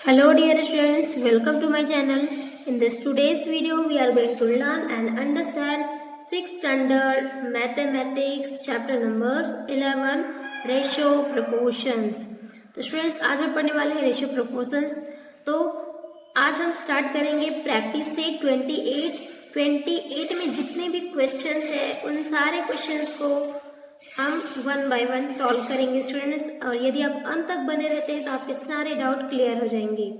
Hello dear students, welcome to my channel. In this today's video we are going to learn and understand 6th standard mathematics chapter number 11 ratio proportions. तो students आज हम पढ़ने वाले हैं ratio proportions. तो आज हम start करेंगे प्रैक्टिस से 28 में जितने भी क्वेश्चंस है उन सारे क्वेश्चंस को हम 1 बाय 1 सॉल्व करेंगे स्टूडेंट्स, और यदि आप अंत तक बने रहते हैं तो आपके सारे डाउट क्लियर हो जाएंगे।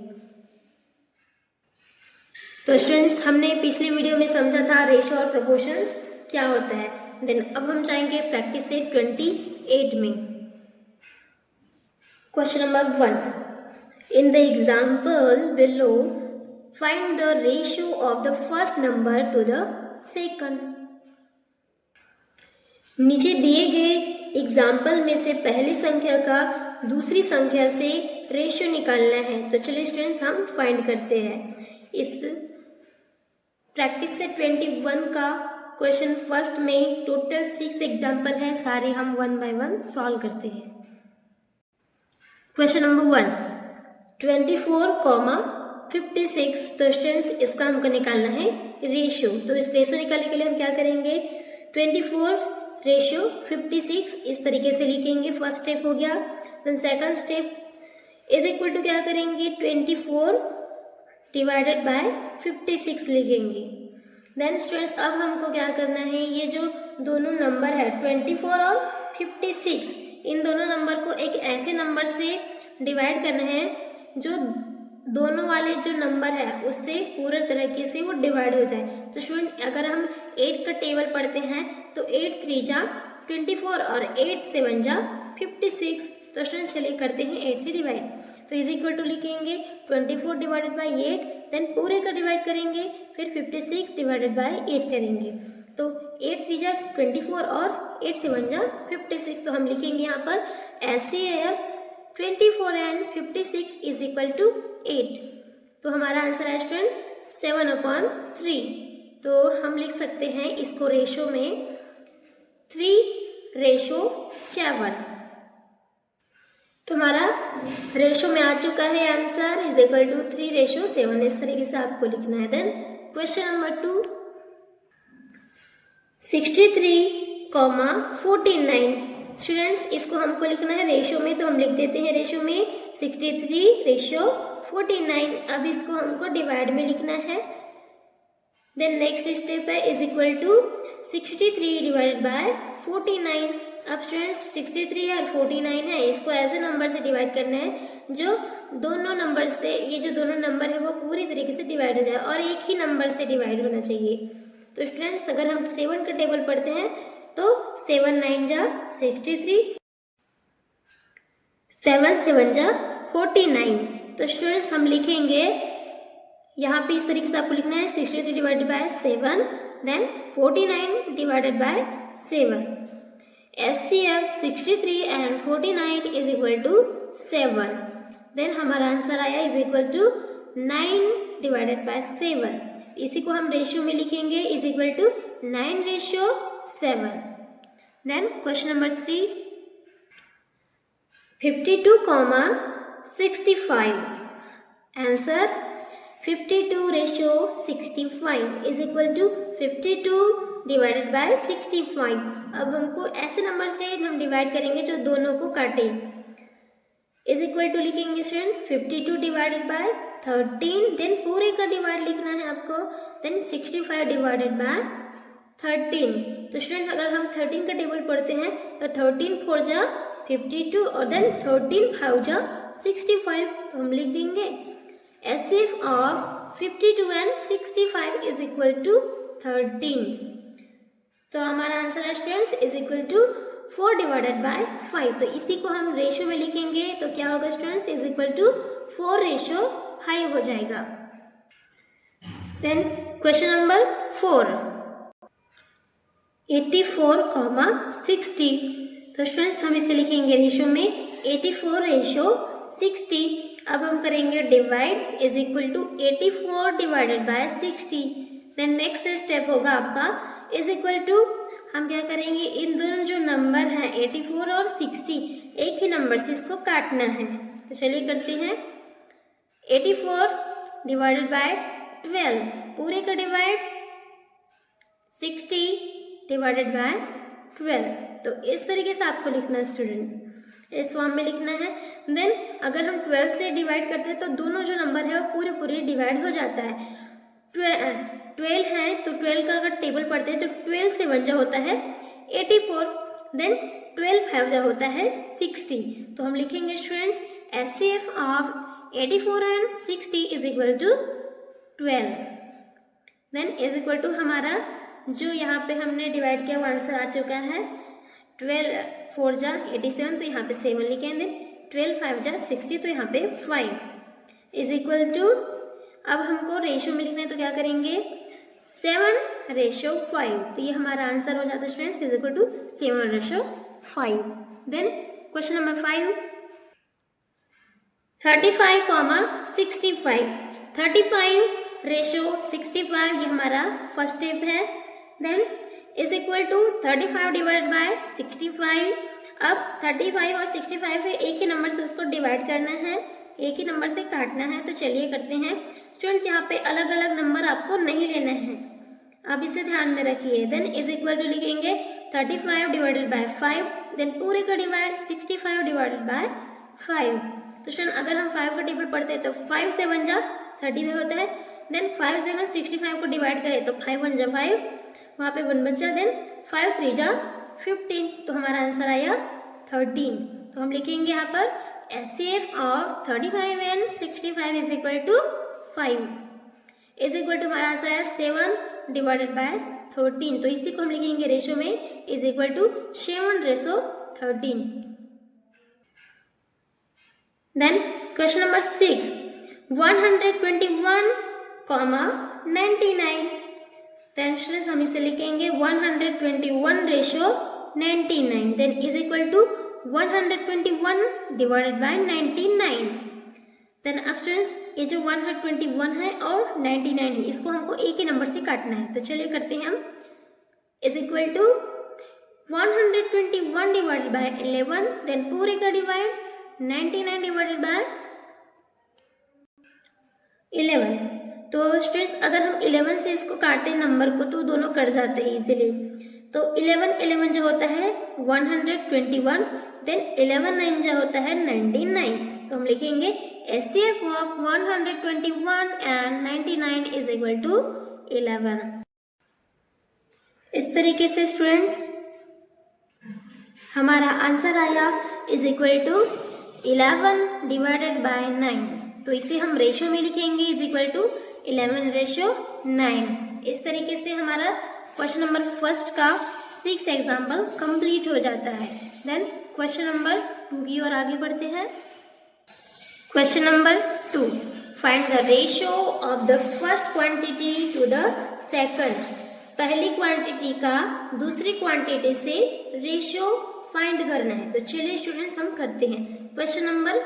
तो स्टूडेंट्स हमने पिछले वीडियो में समझा था रेशियो और प्रोपोर्शंस क्या होता है। देन अब हम जाएंगे प्रैक्टिस से 28 में। Question number 1, in the example below find the ratio of the first number two the second. नीचे दिए गए एग्जाम्पल में से पहली संख्या का दूसरी संख्या से रेशियो निकालना है। तो चलिए स्टूडेंट्स हम फाइंड करते हैं। इस प्रैक्टिस से 21 का क्वेश्चन फर्स्ट में टोटल 6 एग्जाम्पल है, सारे हम 1 बाय 1 सॉल्व करते हैं। Question number 1, 24,56। तो स्टूडेंट्स इसका हमको निकालना है रेशियो। तो इस रेशियो निकालने के लिए हम क्या करेंगे, 24 रेशियो 56 इस तरीके से लिखेंगे। फर्स्ट स्टेप हो गया। Then second step is equal to क्या करेंगे, 24 डिवाइडेड बाय 56 लिखेंगे। देन स्टूडेंट्स अब हमको क्या करना है, ये जो दोनों नंबर है 24 और 56, इन दोनों नंबर को एक ऐसे नंबर से डिवाइड करना है जो दोनों वाले जो नंबर है उससे पूरे तरीके से वो डिवाइड हो जाए। तो स्टूडेंट अगर हम 8 का टेबल पढ़ते हैं तो 8 3 जा 24 और 8 7 जा 56। तो स्टूडेंट चलिए करते हैं 8 से डिवाइड। तो इज इक्वल टू लिखेंगे 24 डिवाइडेड बाई 8, देन पूरे का डिवाइड करेंगे, फिर 56 डिवाइडेड बाई 8 करेंगे। तो 8 3 जा 24 और 8 7 जा 56। तो हम लिखेंगे यहाँ पर SCF 24 and 56 is equal to 8। तो हमारा आंसर है स्टूडेंट 7/3। तो हम लिख सकते हैं इसको रेशो में 3:7। तो हमारा रेशो में आ चुका है आंसर इज इक्वल टू 3:7। इस तरीके से आपको लिखना है। Then question number 2, 63,49। स्टूडेंट्स इसको हमको लिखना है रेशियो में, तो हम लिख देते हैं रेशियो में 63:49। अब इसको हमको डिवाइड में लिखना है। देन नेक्स्ट स्टेप है is equal to 63 divided by 49। अब स्टूडेंट्स 63 और 49 है, इसको ऐसे नंबर से डिवाइड करना है जो दोनों नंबर से, ये जो दोनों नंबर है वो पूरी तरीके से डिवाइड हो जाए और एक ही नंबर से डिवाइड होना चाहिए। तो स्टूडेंट्स अगर हम 7 का टेबल पढ़ते हैं तो 7 9 जा 63, 7 7 जा 49। तो स्टूडेंट्स हम लिखेंगे यहाँ पे इस तरीके से आपको लिखना है 63 divided by 7, then 49 divided by 7। SCF 63 and 49 is equal to 7। Then हमारा आंसर आया is equal to 9 divided by 7। इसी को हम रेशियो में लिखेंगे is equal to 9:7। Then question number 3, 52,65। Answer 52:65 is equal to 52 divided by 65। अब हमको ऐसे नंबर से हम डिवाइड करेंगे जो दोनों को काटे। इज इक्वल टू लिखेंगे स्टूडेंट्स 52 डिवाइडेड बाय 13, देन पूरे का डिवाइड लिखना है आपको, देन 65 डिवाइडेड बाय 13। तो स्टूडेंट्स अगर हम 13 का टेबल पढ़ते हैं तो 13 4 जा 52 और देन 13 5 जा 65। तो हम लिख देंगे SCF of 52 and 65 is equal to 13। तो हमारा आंसर है students is equal to 4 divided by 5। तो इसी को हम रेशियो में लिखेंगे तो क्या होगा स्टूडेंट्स, इज इक्वल टू 4:5 हो जाएगा। Then question number 4, 84,60। तो स्टूडेंट्स हम इसे लिखेंगे रेशियो में 84:60। अब हम करेंगे divide is equal to 84 divided by 60। Then next step होगा आपका इज इक्वल टू, हम क्या करेंगे, इन दोनों जो नंबर हैं 84 और 60 एक ही नंबर से इसको काटना है। तो चलिए करते हैं 84 डिवाइडेड बाय 12, पूरे का डिवाइड 60 डिवाइडेड बाय 12। तो इस तरीके से आपको लिखना है स्टूडेंट्स, इस फॉर्म में लिखना है। देन अगर हम 12 से डिवाइड करते हैं तो दोनों जो नंबर है वो पूरे पूरे डिवाइड हो जाता है। 12 है तो 12 का अगर टेबल पढ़ते हैं तो 12 से 1 जो होता है 84, देन 12 5 जो होता है 60। तो हम लिखेंगे students HCF of 84 and 60 is equal to 12। Then is equal to हमारा जो यहाँ पे हमने डिवाइड किया वो आंसर आ चुका है। 12 4 जा 87, तो यहाँ पे 7 लिखेंगे। 12 5 जा 60, तो यहाँ पे 5 इज इक्वल टू, अब हमको रेशियो में लिखना है तो क्या करेंगे 7:5। तो ये हमारा आंसर हो जाता है students is equal to 7:5। Then question number 5, 35,65। 35:65 ये हमारा फर्स्ट स्टेप है। Then is equal to 35 divided by 65। अब 35 और 65 है, एक ही नंबर से उसको डिवाइड करना है, एक ही नंबर से काटना है। तो चलिए करते हैं स्टूडेंट्स, यहाँ पे अलग अलग नंबर आपको नहीं लेना है, आप इसे ध्यान में रखिए। देन इज इक्वल टू लिखेंगे 35 डिवाइडेड बाय 5, देन पूरे का डिवाइड 65 डिवाइडेड बाय 5। तो स्टूडेंट अगर हम 5 का टेबल पढ़ते हैं तो 5 से 1 जा 35 होता है। देन 5 से 65 को डिवाइड करें तो 5 1 जा 5, वहाँ पे 1 बचा। देन 5 3 जा 15, तो हमारा आंसर आया 13। तो हम लिखेंगे यहाँ पर HCF of 35 and 65 is equal to 5 is equal to हमारा आंसर है 7 डिवाइडेड बाय 13। तो इसी को हम लिखेंगे रेशो में is equal to 7:13। Then question number 6, 121,99। Then student हम इसे लिखेंगे 121:99, then is equal to 121 divided by 99। Then अब स्टूडेंट्स ये जो 121 है और 99 है, इसको हमको एक ही नंबर से काटना है। तो चलिए करते हैं हम, is equal to 121 divided by 11, then पूरे का डिवाइड 99 डिवाइडेड बाय 11। तो स्टूडेंट्स अगर हम 11 से इसको काटते हैं नंबर को तो दोनों कट जाते हैं इजीली। तो 11 जो होता है 121, देन 11 9 जो होता है 99। तो हम लिखेंगे HCF of 121 and 99 is equal to 11। इस तरीके से स्टूडेंट्स हमारा आंसर आया is equal to 11 divided by 9। तो इसे हम रेशियो में लिखेंगे इज इक्वल टू 11:9। इस तरीके से हमारा क्वेश्चन नंबर फर्स्ट का 6 एग्जाम्पल कंप्लीट हो जाता है। देन क्वेश्चन नंबर 2 की ओर आगे बढ़ते हैं। Question number 2, find the ratio of the first quantity to the second. पहली क्वांटिटी का दूसरी क्वांटिटी से रेशियो फाइंड करना है। तो चलिए स्टूडेंट्स हम करते हैं। क्वेश्चन नंबर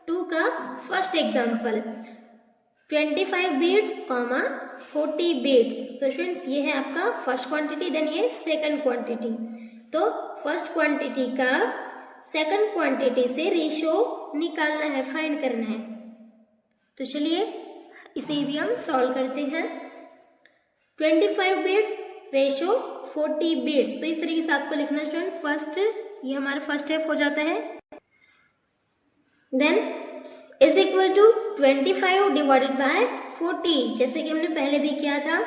2 का फर्स्ट एग्जाम्पल 25 बीट्स, 40 बीट्स। तो स्टूडेंट्स ये है आपका फर्स्ट क्वांटिटी, देन ये सेकंड क्वांटिटी। तो फर्स्ट क्वांटिटी का सेकंड क्वांटिटी से रेशियो निकालना है, फाइंड करना है। तो चलिए इसे भी हम सॉल्व करते हैं। 25 बीट्स रेशियो 40 बीट्स। तो इस तरीके से आपको लिखना स्टूडेंट, फर्स्ट ये हमारा फर्स्ट स्टेप हो जाता है। Then is equal to 25 divided by 40, जैसे कि हमने पहले भी किया था।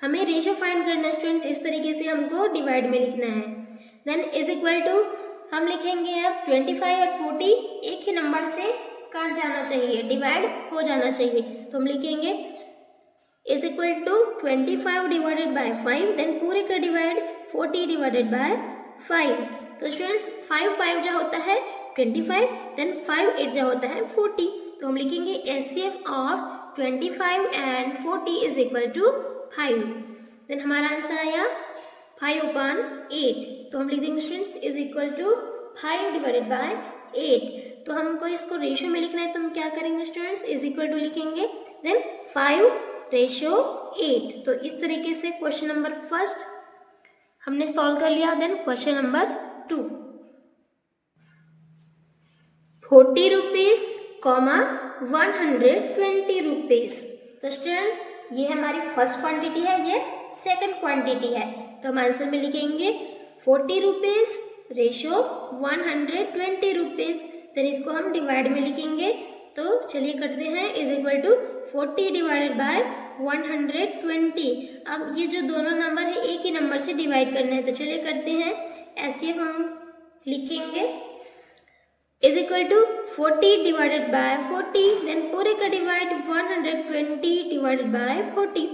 हमें रेशियो फाइंड करना स्टूडेंट्स, इस तरीके से हमको डिवाइड में लिखना है। देन इज इक्वल टू हम लिखेंगे अब 25 और 40 एक ही नंबर से काट जाना चाहिए, डिवाइड हो जाना चाहिए। तो हम लिखेंगे is equal to 25 divided by 5, then पूरे का डिवाइड 40 डिवाइडेड बाय 5। तो स्टूडेंट्स 5 5 जो होता है 25, देन 5 8 जो होता है 40। तो हम लिखेंगे HCF of 25 and 40 is equal to 5। Then हमारा आंसर आया 5/8। तो हम लिख देंगे students is equal to 5 divided by 8। तो हमको इसको रेशियो में लिखना है, तो हम क्या करेंगे स्टूडेंट्स, इज इक्वल टू लिखेंगे, देन 5:8। तो इस तरीके से क्वेश्चन नंबर फर्स्ट हमने सॉल्व कर लिया। Then question number 2, 40 rupees comma 120 rupees. तो स्टूडेंट्स ये हमारी फर्स्ट क्वांटिटी है, ये सेकंड क्वांटिटी है। तो हम आंसर में लिखेंगे 40 रुपीज रेशो 120 रुपीज। फिर इसको हम डिवाइड में लिखेंगे, तो चलिए करते हैं, is equal to 40 divided by 120। अब ये जो दोनों नंबर है एक ही नंबर से डिवाइड करना है, तो चलिए करते हैं। ऐसे हम लिखेंगे is equal to 40 divided by 40, then पूरे का डिवाइड 120 डिवाइडेड बाय 40।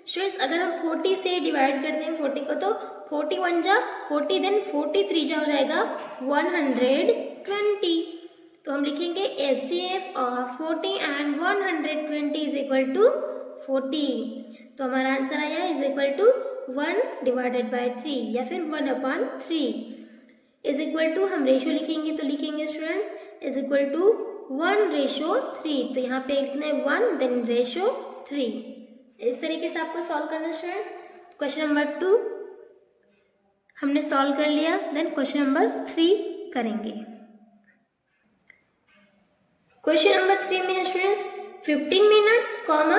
स्टूडेंट्स अगर हम 40 से डिवाइड करते हैं 40 को, तो 41 जा 40, देन 43 जा हो जाएगा 120। तो हम लिखेंगे HCF of 40 and 120 is equal to 40। तो हमारा आंसर आया is equal to 1 divided by 3 या फिर 1/3 इज इक्वल टू, हम रेशियो लिखेंगे तो लिखेंगे स्टूडेंट्स इज इक्वल टू 1:3। तो यहाँ पे लिखना है 1 देन रेशियो 3। इस तरीके से आपको सॉल्व करना है स्टूडेंट्स। क्वेश्चन नंबर 2 हमने सॉल्व कर लिया, देन क्वेश्चन नंबर 3 करेंगे। क्वेश्चन नंबर 3 में है स्टूडेंट्स 15 मिनट्स कॉमा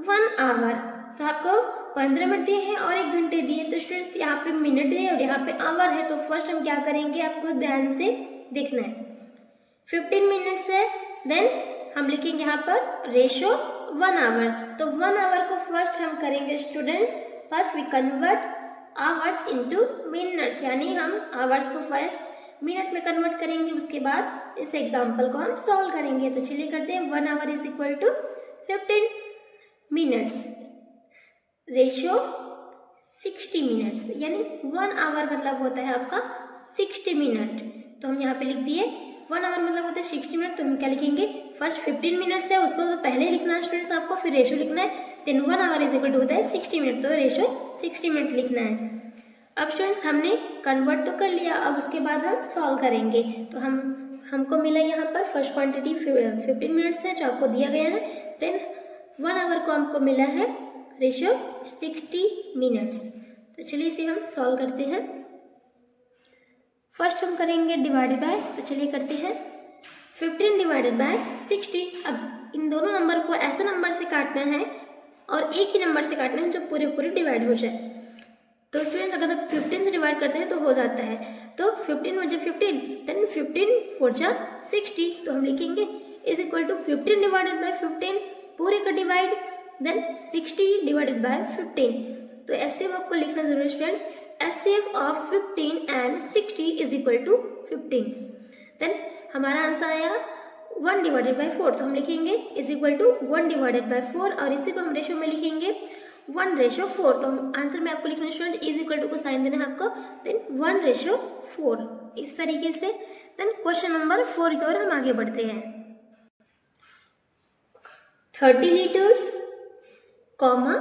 1 आवर। तो आपको 15 मिनट दिए हैं और 1 घंटे दिए, तो स्टूडेंट्स यहाँ पे मिनट है और यहाँ पे आवर है। तो फर्स्ट हम क्या करेंगे, आपको ध्यान से देखना है। 15 मिनट्स है, देन हम लिखेंगे यहाँ पर रेशो 1 आवर। तो 1 आवर को फर्स्ट हम करेंगे students, first we convert hours into minutes, यानी हम आवर्स को फर्स्ट मिनट में कन्वर्ट करेंगे, उसके बाद इस एग्जाम्पल को हम सॉल्व करेंगे। तो चलिए करते हैं। 1 hour is equal to 15 minutes ratio 60 minutes, यानी 1 आवर मतलब होता है आपका 60 मिनट। तो हम यहाँ पे लिख दिए 1 आवर मतलब होता है 60 मिनट। तो हम क्या लिखेंगे, फर्स्ट 15 मिनट्स है उसको तो पहले लिखना है स्टूडेंट्स आपको, फिर रेशियो लिखना है, then 1 hour is equal to होता है 60 मिनट, तो रेशियो 60 मिनट लिखना है। अब स्टूडेंट्स हमने कन्वर्ट तो कर लिया, अब उसके बाद हम सॉल्व करेंगे। तो हमको मिला यहाँ पर फर्स्ट क्वांटिटी 15 मिनट्स है जो आपको दिया गया है, देन 1 आवर को हमको मिला है रेशियो 60 मिनट्स। तो चलिए इसे हम सॉल्व करते हैं। फर्स्ट हम करेंगे डिवाइडेड बाय, तो चलिए करते हैं 15 डिवाइडेड बाय 60। अब इन दोनों नंबर को ऐसे नंबर से काटना है और एक ही नंबर से काटना है जो पूरे पूरे डिवाइड हो जाए। तो स्टूडेंट अगर आप 15 से डिवाइड करते हैं तो हो जाता है, तो 15 वजह 15, देन 15 4 जा 60। तो हम लिखेंगे is equal to 15 divided by 15 पूरे का डिवाइड, देन 60 डिवाइडेड बाय 15। तो एचसीएफ आपको लिखना जरूरी है students, HCF of 15 and 60 is equal to 15। Then हमारा आंसर आया 1 डिवाइडेड बाय 4। तो हम लिखेंगे is equal to 1 divided by 4 और इसी को हम रेशियो में लिखेंगे 1:4। तो आंसर में आपको लिखना स्टूडेंट इज इक्वल टू को साइन देना है आपको, देन 1:4 इस तरीके से। देन क्वेश्चन नंबर 4 की ओर हम आगे बढ़ते हैं। 30 लीटर्स कॉमा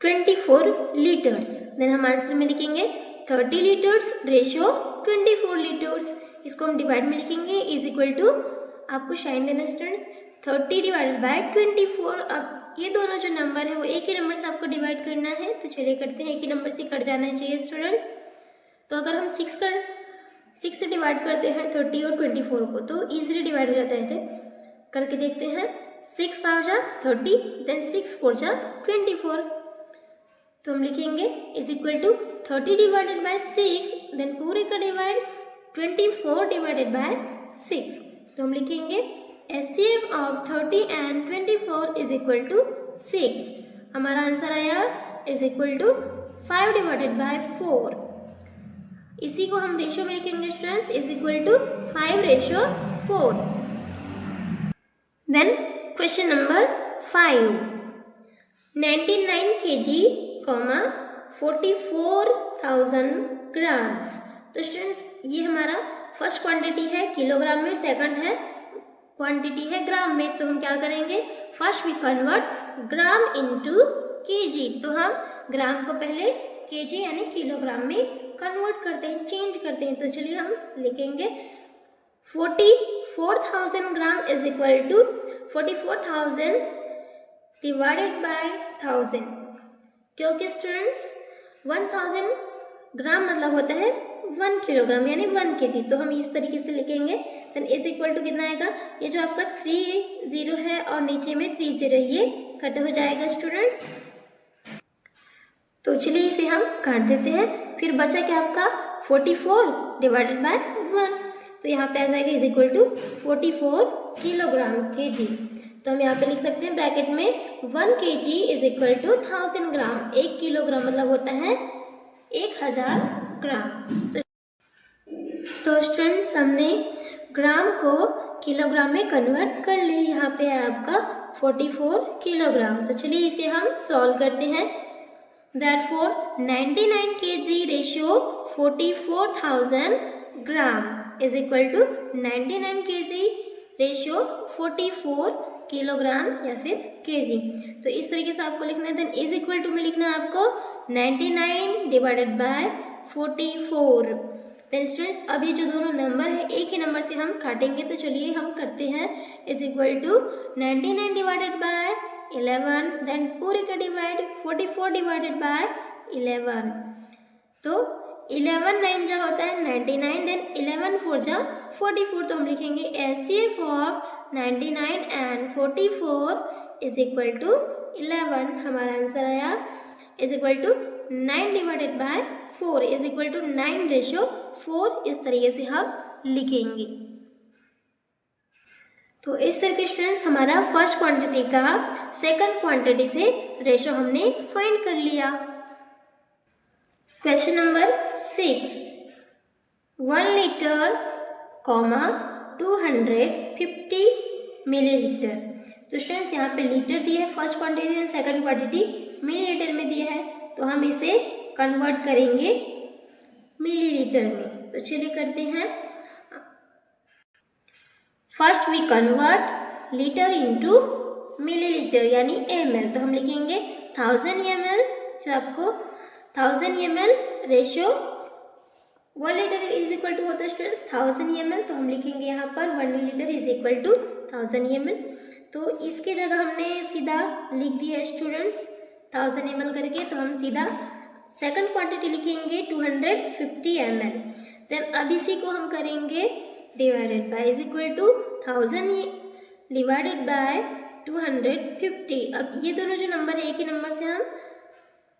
24 लीटर्स। देन हम आंसर में लिखेंगे 30 लीटर्स रेशियो 24 लीटर्स। इसको हम डिवाइड में लिखेंगे इज इक्वल टू, आपको साइन देना स्टूडेंट्स 30 डिवाइडेड बाय 24। अब ये दोनों जो नंबर है वो एक ही नंबर से आपको डिवाइड करना है, तो चलिए करते हैं। एक ही नंबर से कट जाना चाहिए स्टूडेंट्स। तो अगर हम 6 से डिवाइड करते हैं 30 और 24 को तो इजीली डिवाइड हो जाता है। करके देखते हैं, 6 5 जा 30, देन 6 4 जा 24। तो हम लिखेंगे is equal to 30 divided by 6, then पूरे का डिवाइड 24 डिवाइडेड बाय 6। तो हम लिखेंगे HCF of 30 and 24 is equal to 6। हमारा आंसर आया is equal to 5 divided by 4। इसी को हम रेशियो में लिखेंगे students is equal to 5:4। Then question number 5, 99 kg, 44,000 grams. तो स्टूडेंट्स ये हमारा फर्स्ट क्वांटिटी है किलोग्राम में, सेकंड है क्वांटिटी है ग्राम में। तो हम क्या करेंगे, first we convert gram into KG. तो हम ग्राम को पहले केजी यानी किलोग्राम में कन्वर्ट करते हैं, चेंज करते हैं। तो चलिए हम लिखेंगे 44,000 gram is equal to 44,000 divided by 1000, क्योंकि स्टूडेंट्स 1000 ग्राम मतलब होता है 1 किलोग्राम यानी 1 kg। तो हम इस तरीके से लिखेंगे। देन इज इक्वल टू कितना आएगा, ये जो आपका 3 0 है और नीचे में 3 0 ये कट हो जाएगा स्टूडेंट्स। तो चलिए इसे हम काट देते हैं। फिर बचा क्या आपका 44 डिवाइडेड बाय 1। तो यहाँ पे आ जाएगा is equal to 44 kilogram kg। तो हम यहाँ पे लिख सकते हैं ब्रैकेट में 1 kg is equal to 1000 gram. 1 kilogram मतलब होता है 1000 ग्राम। तो स्टूडेंट्स हमने ग्राम को किलोग्राम में कन्वर्ट कर लिया। यहाँ पे है आपका 44 किलोग्राम। तो चलिए इसे हम सॉल्व करते हैं। Therefore 99 kg ratio 44,000 gram is equal to 99 kg ratio 44 kilogram या फिर kg। तो इस तरीके से आपको लिखना है। देन इज इक्वल टू में लिखना है आपको 99 डिवाइडेड बाय 44। देन स्टूडेंट्स अभी जो दोनों नंबर है एक ही नंबर से हम काटेंगे। तो चलिए हम करते हैं। Is equal to 99 divided by 11, then पूरे का डिवाइड 44 डिवाइडेड बाय 11। तो 11 9 जा होता है 99, देन 11 4 जा 44। तो हम लिखेंगे HCF of 99 and 44 is equal to 11। हमारा आंसर आया is equal to 9 divided by 4 is equal to 9 ratio 4। इस तरीके से हम लिखेंगे। तो इस तरह के स्टूडेंट्स हमारा फर्स्ट क्वांटिटी का सेकंड क्वांटिटी से रेशो हमने फाइंड कर लिया। Question number 6, 1 litre, 250 millilitre. तो स्टूडेंट्स यहाँ पे लीटर दिया है first quantity and second quantity millilitre में दिया है। तो हम इसे कन्वर्ट करेंगे मिलीलीटर में। तो चलिए करते हैं। First we convert litre into millilitre यानी ml। तो हम लिखेंगे 1000 ml, जो आपको 1000 ml ratio 1 litre is equal to होता है स्टूडेंट्स 1000 ml। तो हम लिखेंगे यहाँ पर 1 litre is equal to 1000 ml। तो इसकी जगह हमने सीधा लिख दिया स्टूडेंट्स 1000 ml करके। तो हम सीधा सेकंड क्वांटिटी लिखेंगे 250 ml। देन अब इसी को हम करेंगे divided by is equal to 1000 divided by 250। अब ये दोनों जो नंबर है एक ही नंबर से हम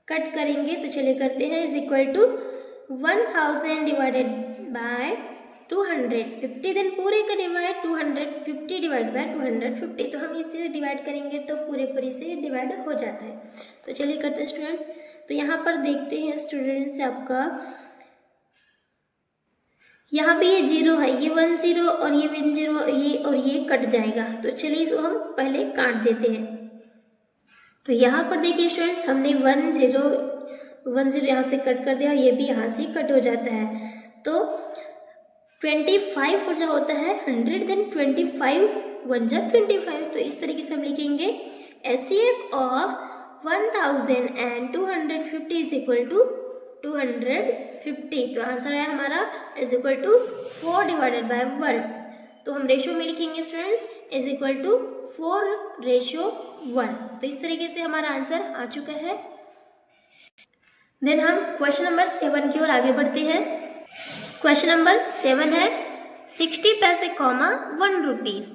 कट करेंगे। तो चलिए करते हैं। Is equal to 1000 divided by 250, then पूरे का डिवाइड 250 डिवाइड बाय 250। तो हम इससे डिवाइड करेंगे तो पूरे से डिवाइड हो जाता है। तो चलिए करते हैं स्टूडेंट्स। तो यहाँ पर देखते हैं स्टूडेंट्स आपका यहाँ पे ये 0 है, ये 1 0 और ये 1 0, ये और ये कट जाएगा। तो चलिए इसको हम पहले काट देते हैं। तो यहाँ पर देखिए स्टूडेंट्स हमने 1 0 यहाँ से कट कर दिया, ये भी यहाँ से कट हो जाता है। तो 25 और जो होता है 100, देन 25 1 जा 25। तो इस तरीके से हम लिखेंगे HCF of 1250 is equal to 250। तो आंसर है हमारा is equal to 4 divided by 1। तो हम रेशियो में लिखेंगे स्टूडेंट्स इज इक्वल टू 4:1। तो इस तरीके से हमारा आंसर आ चुका है। देन हम क्वेश्चन नंबर 7 की ओर आगे बढ़ते हैं। क्वेश्चन नंबर 7 है 60 पैसे, 1 रुपीज।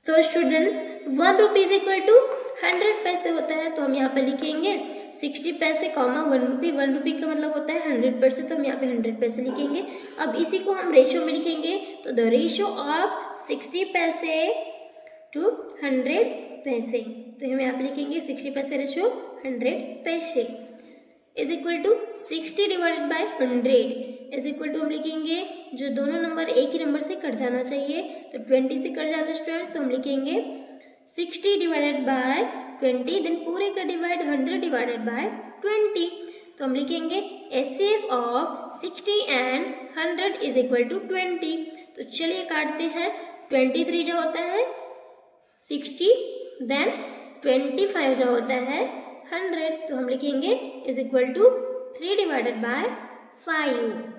तो स्टूडेंट्स 1 रुपीज इक्वल टू 100 पैसे होता है। तो हम यहाँ पे लिखेंगे 60 पैसे, 1 रुपी। 1 रुपी का मतलब होता है 100 पैसे। तो हम यहाँ पे 100 पैसे लिखेंगे। अब इसी को हम रेशियो में लिखेंगे। तो द रेशियो ऑफ 60 पैसे टू 100 पैसे। तो हम यहाँ पे लिखेंगे 60 पैसे रेशियो 100 पैसे is equal to 60 divided by 100 is equal to हम लिखेंगे जो दोनों नंबर एक ही नंबर से कट जाना चाहिए। तो 20 से कट जाता है स्टूडेंट्स। तो हम लिखेंगे 60 डिवाइडेड बाय 20, देन पूरे का डिवाइड 100 डिवाइडेड बाय 20। तो हम लिखेंगे HCF of 60 and 100 is equal to 20। तो चलिए काटते हैं। 23 जो होता है 60, देन 25 जो होता है 100। तो हम लिखेंगे is equal to 3 divided by 5।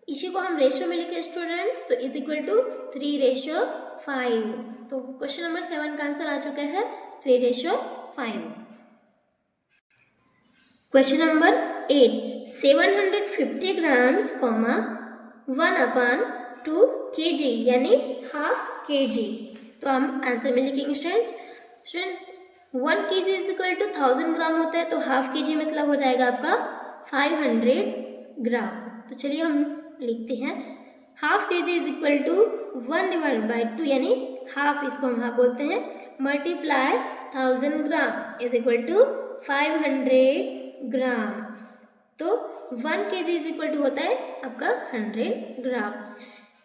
इसी को हम रेशियो में लिखे स्टूडेंट्स। तो इज इक्वल टू 3:5। तो क्वेश्चन नंबर 7 का आंसर आ चुका है 3:5। क्वेश्चन नंबर 8 750 ग्राम्स 1/2 kg यानी हाफ kg। तो हम आंसर में लिखेंगे students 1 kg is equal to 1000 gram होता है, तो हाफ kg मतलब हो जाएगा आपका 500 ग्राम। तो चलिए हम लिखते हैं half kg is equal to 1/2 यानी हाफ, इसको हम हाफ बोलते हैं, multiply 1000 gram is equal to 500 gram. तो 1 kg इज इक्वल टू होता है आपका 100 ग्राम।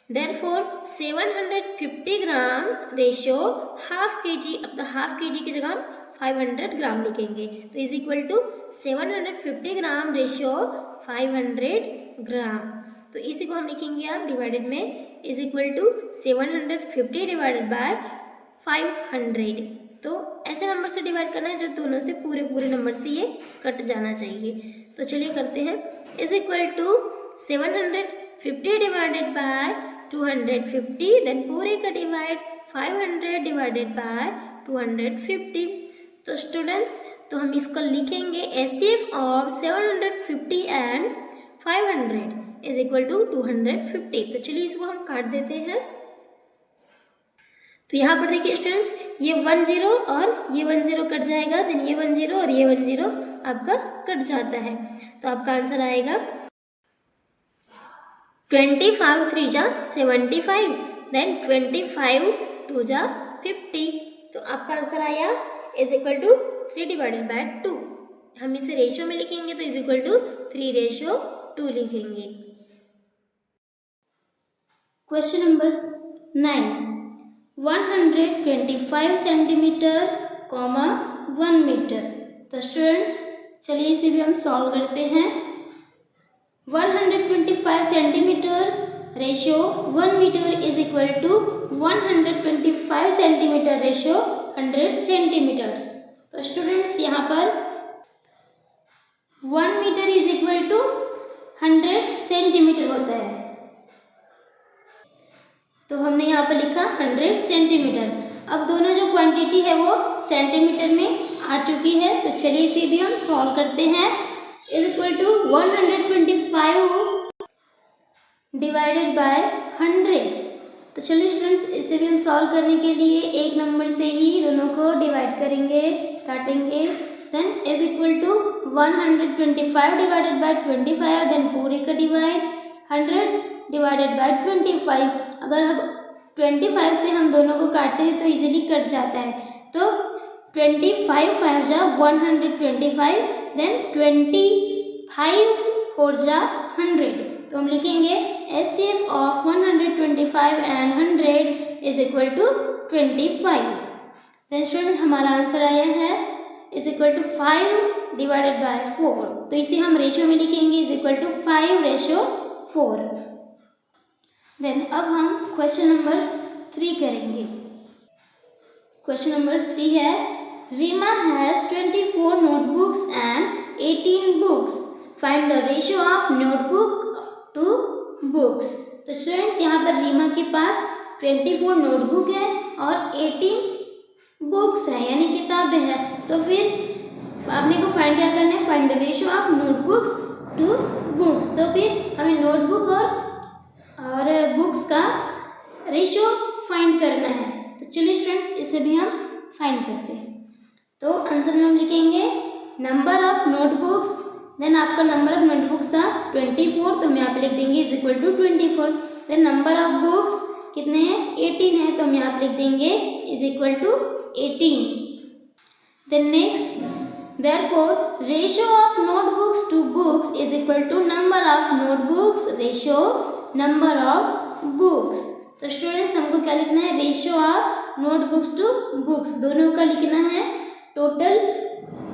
Therefore 750 gram ratio half kg, अब तो हाफ kg की जगह हम 500 ग्राम लिखेंगे, तो is equal to 750 gram ratio 500 gram. तो इसी को हम लिखेंगे आप डिवाइडेड में is equal to 750 divided by 500। तो ऐसे नंबर से डिवाइड करना है जो दोनों से पूरे नंबर से ये कट जाना चाहिए। तो चलिए करते हैं is equal to 750 divided by 250, then पूरे का डिवाइड 500 डिवाइडेड बाय 250। तो स्टूडेंट्स तो हम इसको लिखेंगे HCF of 750 and 500 is equal to 250। तो चलिए इसको हम काट देते हैं। तो यहाँ पर देखिए स्टूडेंट्स ये 10 और ये 10 कट जाएगा, देन ये 10 और ये 10 आपका कट जाता है। तो आपका आंसर आएगा 25 3 जा 75, देन 25 2 जा 50। तो आपका आंसर आया इज इक्वल टू 3/2। हम इसे रेशियो में लिखेंगे तो इज इक्वल टू 3:2 लिखेंगे। Question number 9, 125 centimetre 1 metre. तो स्टूडेंट्स चलिए इसे भी हम सॉल्व करते हैं। 125 centimetre ratio 1 metre is equal to 125 centimetre ratio 100 centimetre. तो स्टूडेंट्स यहाँ पर 1 metre is equal to 100 centimetre होता है, तो हमने यहाँ पर लिखा 100 सेंटीमीटर। अब दोनों जो क्वांटिटी है वो सेंटीमीटर में आ चुकी है, तो चलिए इसे भी हम सॉल्व करते हैं। Is equal to 125 divided by 100। तो चलिए स्टूडेंट्स इसे भी हम सॉल्व करने के लिए एक नंबर से ही दोनों को डिवाइड करेंगे, काटेंगे। Then is equal to 125 divided by 25, then पूरे का डिवाइड 100 डिवाइडेड बाय 25। अगर हम 25 से हम दोनों को काटते हैं तो इजीली कट जाता है। तो 25 5 जा 125, देन 25 4 जा 100। तो हम लिखेंगे HCF of 125 and 100 is equal to 25। Then student हमारा आंसर आया है is equal to 5 divided by 4। तो इसे हम रेशियो में लिखेंगे इज इक्वल टू 5:4। देन अब हम क्वेश्चन नंबर 3 करेंगे। क्वेश्चन नंबर 3 है Reema has 24 notebooks and 18 books, find the ratio of notebook to books. तो स्टूडेंट्स यहाँ पर रीमा के पास 24 नोटबुक है और 18 बुक्स है यानी किताबें हैं। तो फिर आपने को फाइंड क्या करना है, find the ratio of notebooks to books. तो फिर हमें नोटबुक और बुक्स का रेशियो फाइंड करना है। तो चलिए स्टूडेंट्स इसे भी हम फाइंड करते हैं। तो आंसर में हम लिखेंगे नंबर ऑफ नोटबुक्स, देन आपका नंबर ऑफ नोटबुक्स था 24, तो हम यहाँ पे लिख देंगे is equal to 24। Then number of books कितने हैं 18 है, तो हम यहाँ पे लिख देंगे is equal to 18। Then next therefore ratio of notebooks to books is equal to number of notebooks ratio number of books। तो स्टूडेंट्स हमको क्या लिखना है, ratio of notebooks to books दोनों का लिखना है टोटल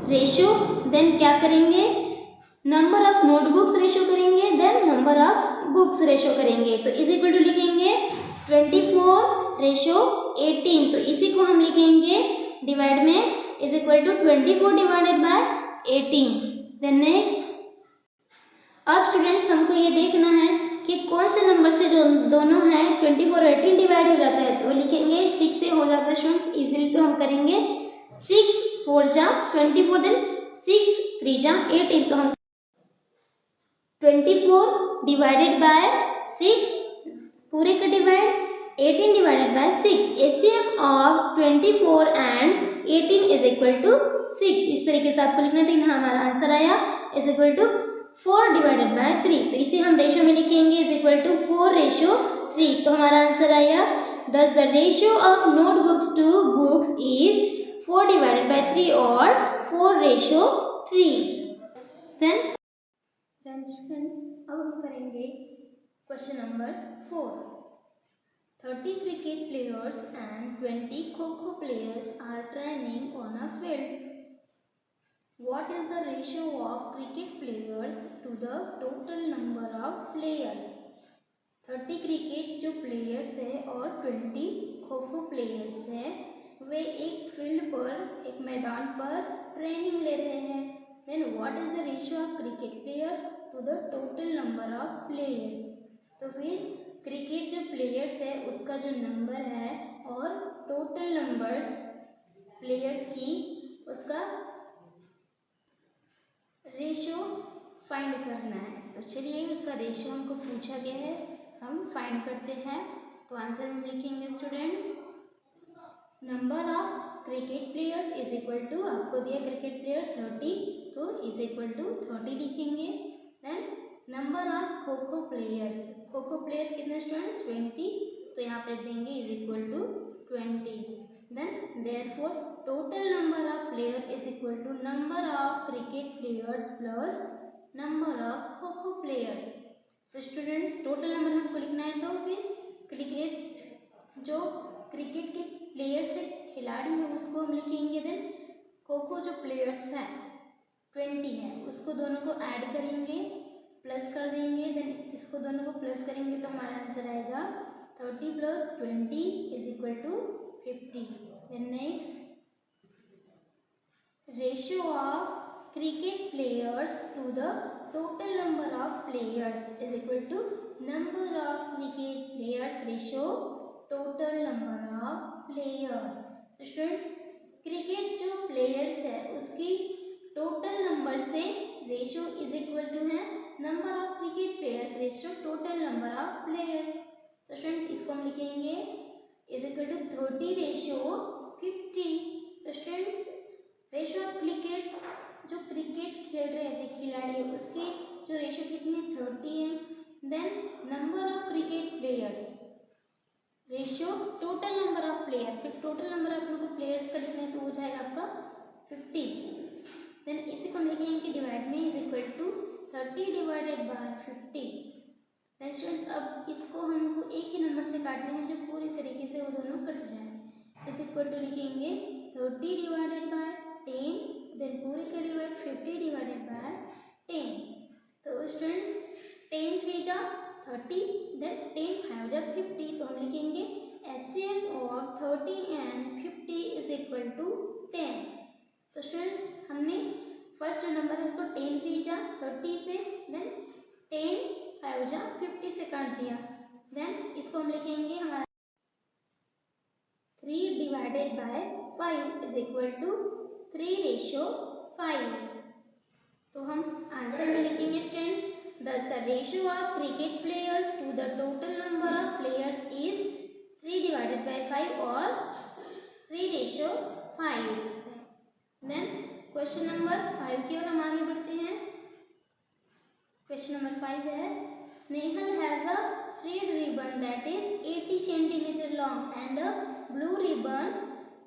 रेशियो। देन क्या करेंगे, नंबर ऑफ नोटबुक्स रेशियो करेंगे, then number of books ratio करेंगे। तो इज इक्वल टू लिखेंगे 24:18। तो इसी को हम लिखेंगे डिवाइड में is equal to 24 divided by 18। Then next अब स्टूडेंट्स हमको ये देखना है कि कौन से नंबर से जो दोनों हैं 24 और 18 डिवाइड हो जाता है, तो लिखेंगे 6 से हो जाता है स्टूडेंट्स इजीली। तो हम करेंगे 6 4 जा 24, देन 6 3 जा 18। तो हम 24 डिवाइडेड बाय 6 पूरे का divide 18 divided by 6 HCF of 24 and 18 is equal to 6। इस तरीके से आपको लिखना था। यहाँ हमारा आंसर आया is equal to 4 divided by 3। तो इसे हम रेशियो में लिखेंगे इज इक्वल टू 4:3। तो हमारा आंसर आया thus the ratio of notebooks to books is 4 divided by 3 or 4:3। then अब हम करेंगे question number 4। 30 cricket players and 20 kho-kho players are training on a field. What is the ratio of cricket players to the total number of players? 30 cricket जो players है और 20 खो kho players हैं, वे एक field पर एक मैदान पर ट्रेनिंग ले रहे हैं। Then what is the ratio of cricket player to the total number of players? तो फिर क्रिकेट जो प्लेयर्स है उसका जो नंबर है और टोटल नंबर्स प्लेयर्स की उसका रेशियो फाइंड करना है। तो चलिए उसका रेशियो हमको पूछा गया है, हम फाइंड करते हैं। तो आंसर में लिखेंगे students number of cricket players is equal to, आपको दिया क्रिकेट प्लेयर 30 तो इज इक्वल टू 30 लिखेंगे। Then number of kho kho players, खो खो प्लेयर्स कितने स्टूडेंट्स 20, तो यहाँ पे देंगे is equal to 20। Then therefore total number of player is equal to number of cricket players plus number of kho kho players. तो students total number हमको लिखना है, तो फिर क्रिकेट जो क्रिकेट के प्लेयर्स है खिलाड़ी हैं उसको हम लिखेंगे। देन खो खो जो प्लेयर्स हैं 20 हैं उसको दोनों को ऐड करेंगे प्लस कर देंगे। देन इसको दोनों को प्लस करेंगे तो हमारा आंसर आएगा 30 + 20 is equal to 50। Then next ratio of cricket players to the total number of players is equal to number of cricket players ratio total number of players। तो स्टूडेंट्स क्रिकेट जो players है उसकी total number से ratio is equal to है number of cricket players ratio total number of players. तो students इसको हम लिखेंगे इज इक्वल टू 30:50। तो स्टूडेंट्स रेशियो ऑफ क्रिकेट जो क्रिकेट खेल रहे थे खिलाड़ी उसकी जो रेशियो कितनी 30 है। Then number of cricket players ratio total number of player, फिर टोटल नंबर ऑफ लोगों को प्लेयर्स का लिखना है तो हो जाएगा आपका 50। देन इसी को हम लिखेंगे कि डिवाइड में is equal to 30 divided by 50। Then students अब इसको हमको एक ही नंबर से काटने हैं जो पूरी तरीके से वो दोनों कट जाए। इज इक्वल टू लिखेंगे 30 डिवाइडेड बाय 10, देन पूरे का डिवाइड 50 डिवाइडेड बाय 10। तो स्टूडेंट्स 10 3 जा 30, देन 10 5 जा 50। तो हम लिखेंगे HCF of 30 and 50 is equal to 10। तो स्टूडेंट्स हमने फर्स्ट जो नंबर है उसको 10 3 जा 30 से, देन 10 5 जा 50 से काट दिया। देन इसको हम लिखेंगे हमारा 3 divided by 5 is equal to 3:5। तो हम आंसर में लिखेंगे students thus the ratio of cricket players to the total number of players is 3 divided by 5 or 3:5। Then question number 5 की ओर हम आगे बढ़ते हैं। क्वेश्चन नंबर 5 है Snehal has a red ribbon that is 80 centimeter long and a blue ribbon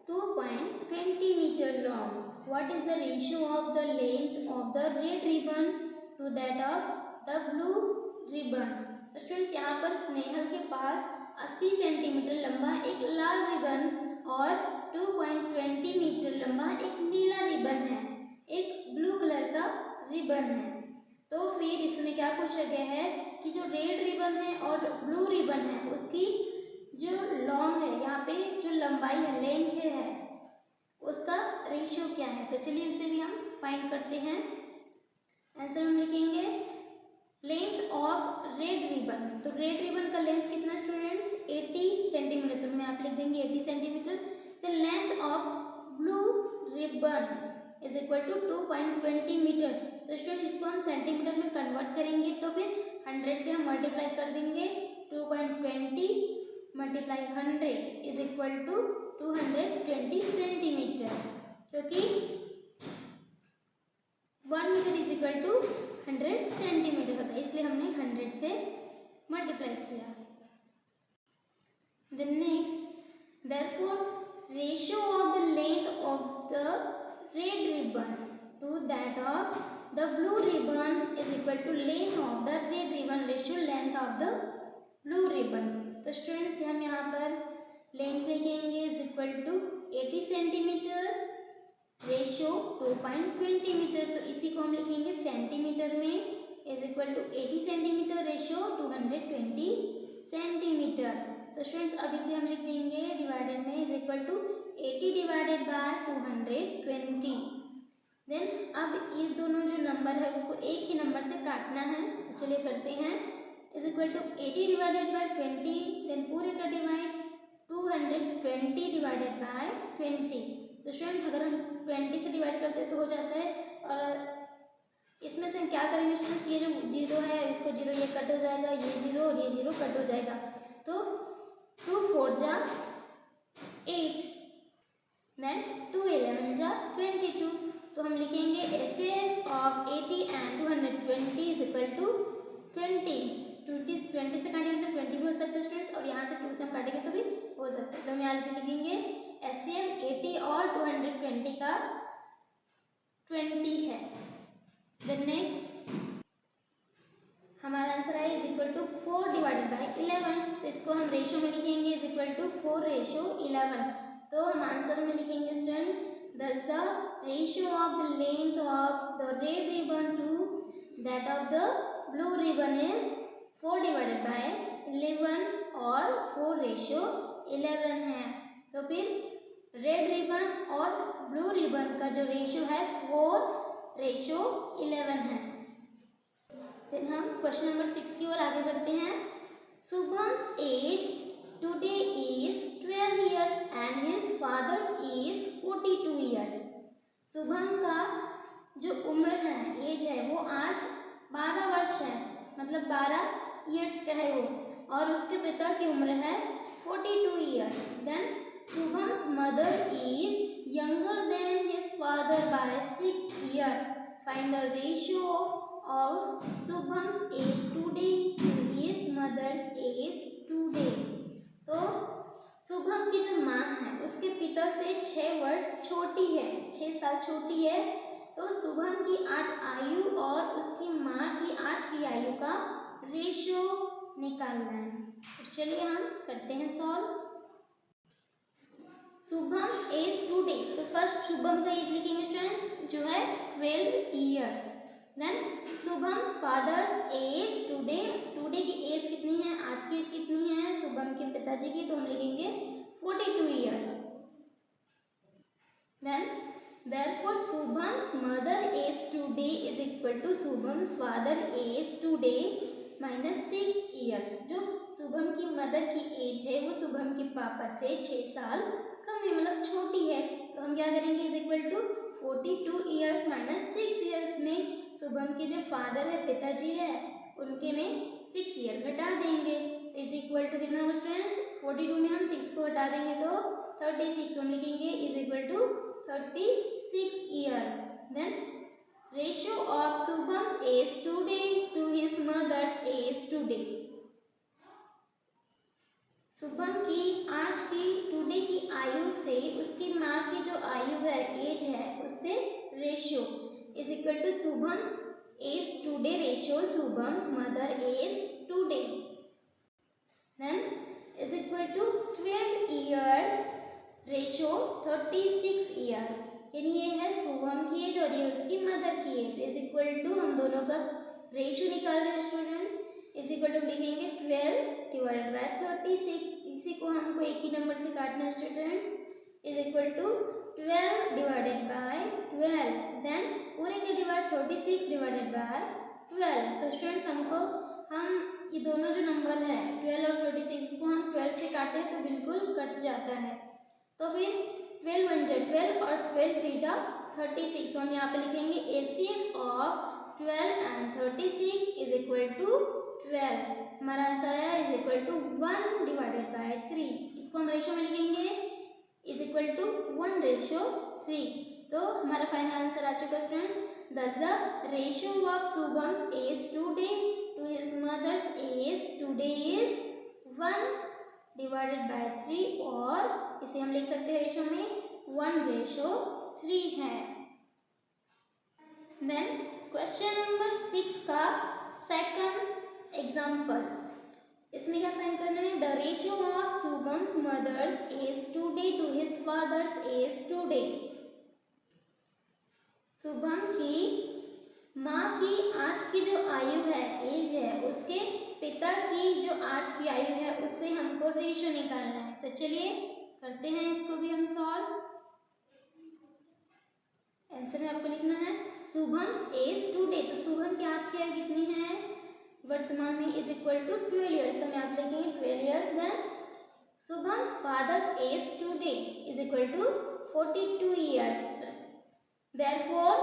2.20 meter long. What is the ratio of the length of the red ribbon to that of the blue ribbon? तो students यहाँ पर स्नेहल के पास 80 centimetre लंबा एक लाल ribbon और 2.20 metre लंबा एक नीला ribbon है, एक ब्लू कलर का रिबन है। तो फिर इसमें क्या पूछा गया है कि जो रेड रिबन है और ब्लू रिबन है उसकी जो लॉन्ग है यहाँ पे जो लंबाई है लेंथ है उसका रेशियो क्या है। तो चलिए इसे भी हम फाइंड करते हैं। आंसर हम लिखेंगे लेंथ ऑफ रेड रिबन। तो रेड रिबन का लेंथ कितना स्टूडेंट्स 80 सेंटीमीटर, तो में आप लिख देंगे 80 centimetre. The length of blue ribbon is equal to 2.20 metre. तो स्टूडेंट इसको हम सेंटीमीटर में कन्वर्ट करेंगे तो फिर 100 से हम मल्टीप्लाई कर देंगे। 2.20 multiply 100 is equal to 220 centimetre, क्योंकि 1 metre is equal to 100 centimetre होता है, इसलिए हमने 100 से मल्टीप्लाई किया। The next, therefore, ratio of the length of the red ribbon to that of the blue ribbon is equal to length of the red ribbon ratio length of the blue ribbon। तो students हम यहाँ पर length लिखेंगे is equal to 80 centimetre ratio 2.20 metre, तो इसी को हम लिखेंगे सेंटीमीटर में is equal to 80 centimetre ratio 220 centimetre. तो स्टूडेंट्स अब इसे हम लिख देंगे डिवाइडेड में is equal to 80 divided by 220। Then अब ये दोनों जो नंबर है उसको एक ही नंबर से काटना है, तो चलिए करते हैं। Is equal to 80 divided by 20, then पूरे का डिवाइड 220 डिवाइडेड बाय 20। तो स्टूडेंट अगर हम 20 से डिवाइड करते हैं तो हो जाता है, और इसमें से हम क्या करेंगे स्टूडेंट्स, ये जो जीरो है इसको जीरो ये कट हो जाएगा, ये जीरो और ये जीरो कट हो जाएगा, तो 2 4 जा 8, देन 2 11 जा 22। तो हम लिखेंगे HCF of 80 and 220 is equal to 20। 20 से काटेंगे तो 20 भी हो सकता है स्टूडेंट्स, और यहाँ से 2 से हम काटेंगे तो भी हो सकता है। तो हम यहाँ पे लिखेंगे एसएफ 80 और 220 का 20 है। देन नेक्स्ट हमारा आंसर है is equal to 4 divided by 11, तो इसको हम रेशियो में लिखेंगे इज इक्वल टू 4 रेशियो 11। तो हम आंसर में लिखेंगे student thus the ratio of the length of the red ribbon to that of the blue ribbon is 4 divided by 11 और 4 रेशियो 11 है। तो फिर रेड रिबन और ब्लू रिबन का जो रेशियो है 4 रेशियो 11 है। फिर हम क्वेश्चन नंबर 6 की ओर आगे बढ़ते हैं। Shubham's age today is 12 years and his father's is 42 years। Shubham का जो उम्र है एज है वो आज 12 वर्ष है, मतलब 12 ईयर्स का है वो, और उसके पिता की उम्र है 42 years. Then Shubham's mother is younger than his father by 6 years। Find the ratio of Shubham's age today to his mother's age today. तो शुभम की जो माँ है उसके पिता से 6 वर्ष छोटी है, 6 साल छोटी है, तो शुभम की आज आयु और उसकी माँ की आज की आयु का रेशियो निकालना है। तो चलिए हम करते हैं सॉल्व। शुभम एज टुडे, तो फर्स्ट शुभम का एज लिखेंगे स्टूडेंट्स जो है 12 years। Then Shubham father's age today, today की एज कितनी है, आज की एज कितनी है शुभम के पिताजी की, तो हम लिखेंगे 42 years। Then therefore Shubham's mother age today is equal to Shubham's father age today minus 6 years। जो शुभम की मदर की एज है वो शुभम के पापा से 6 साल कम है, मतलब छोटी है, तो हम क्या करेंगे is equal to 42 years minus 6 years में शुभम के जो फादर है पिताजी है उनके में 6 year घटा देंगे, इज इक्वल टू कितना होगा स्टूडेंट्स, 42 में हम 6 को हटा देंगे तो 36, हम लिखेंगे is equal to 36 year। Then ratio of Shubham's age today to his mother's age today. Shubham की आज की टुडे की आयु से उसकी माँ की जो आयु है एज है उससे ratio is equal to Shubham's age today ratio Shubham's mother age today. Then is equal to 12 years ratio 36 year, यानी ये है शुभम की एज और ये उसकी मदर की एज, इज इक्वल टू हम दोनों का रेशियो निकाल रहे हैं स्टूडेंट्स, इज इक्वल टू लिखेंगे 12 डिवाइडेड बाय 36, इसी को हमको एक ही नंबर से काटना है students, is equal to 12 divided by 12, then पूरे के डिवाइड 36 डिवाइडेड बाय 12। तो स्टूडेंट्स हमको हम ये दोनों जो नंबर है 12 और 36 को हम 12 से काटें तो बिल्कुल कट जाता है, तो फिर 12 1 जा 12 और 12 3 जा 36। हम यहाँ पे लिखेंगे ACF of 12 and 36 is equal to 12. हमारा आंसर आया is equal to 1 divided by 3. इसको हम रेशो में लिखेंगे इज इक्वल टू 1:3. तो हमारा फाइनल आंसर आ चुका student. Thus the ratio of Shubham's age today to his mother's age today is 1 divided by 3 और इसे हम लिख सकते हैं रेशो में 1:3 है. Then क्वेश्चन नंबर 6 का सेकंड एग्जाम्पल. इसमें क्या फाइंड करना है. The ratio of Shubham's mother's age today to his father's age today. Shubham की माँ की आज की जो आयु है एज है उसके पिता की जो आज की आयु है उससे हमको रेशियो निकालना है. तो चलिए करते हैं इसको भी हम सॉल्व. आंसर में आपको लिखना है शुभम्स एज टुडे. तो शुभम की आज की आयु कितनी है वर्तमान में इज इक्वल टू 12 ईयर्स. तो मैं आप लिखेंगे 12 years. Then Shubham's father's age today is equal to 42 years. Therefore,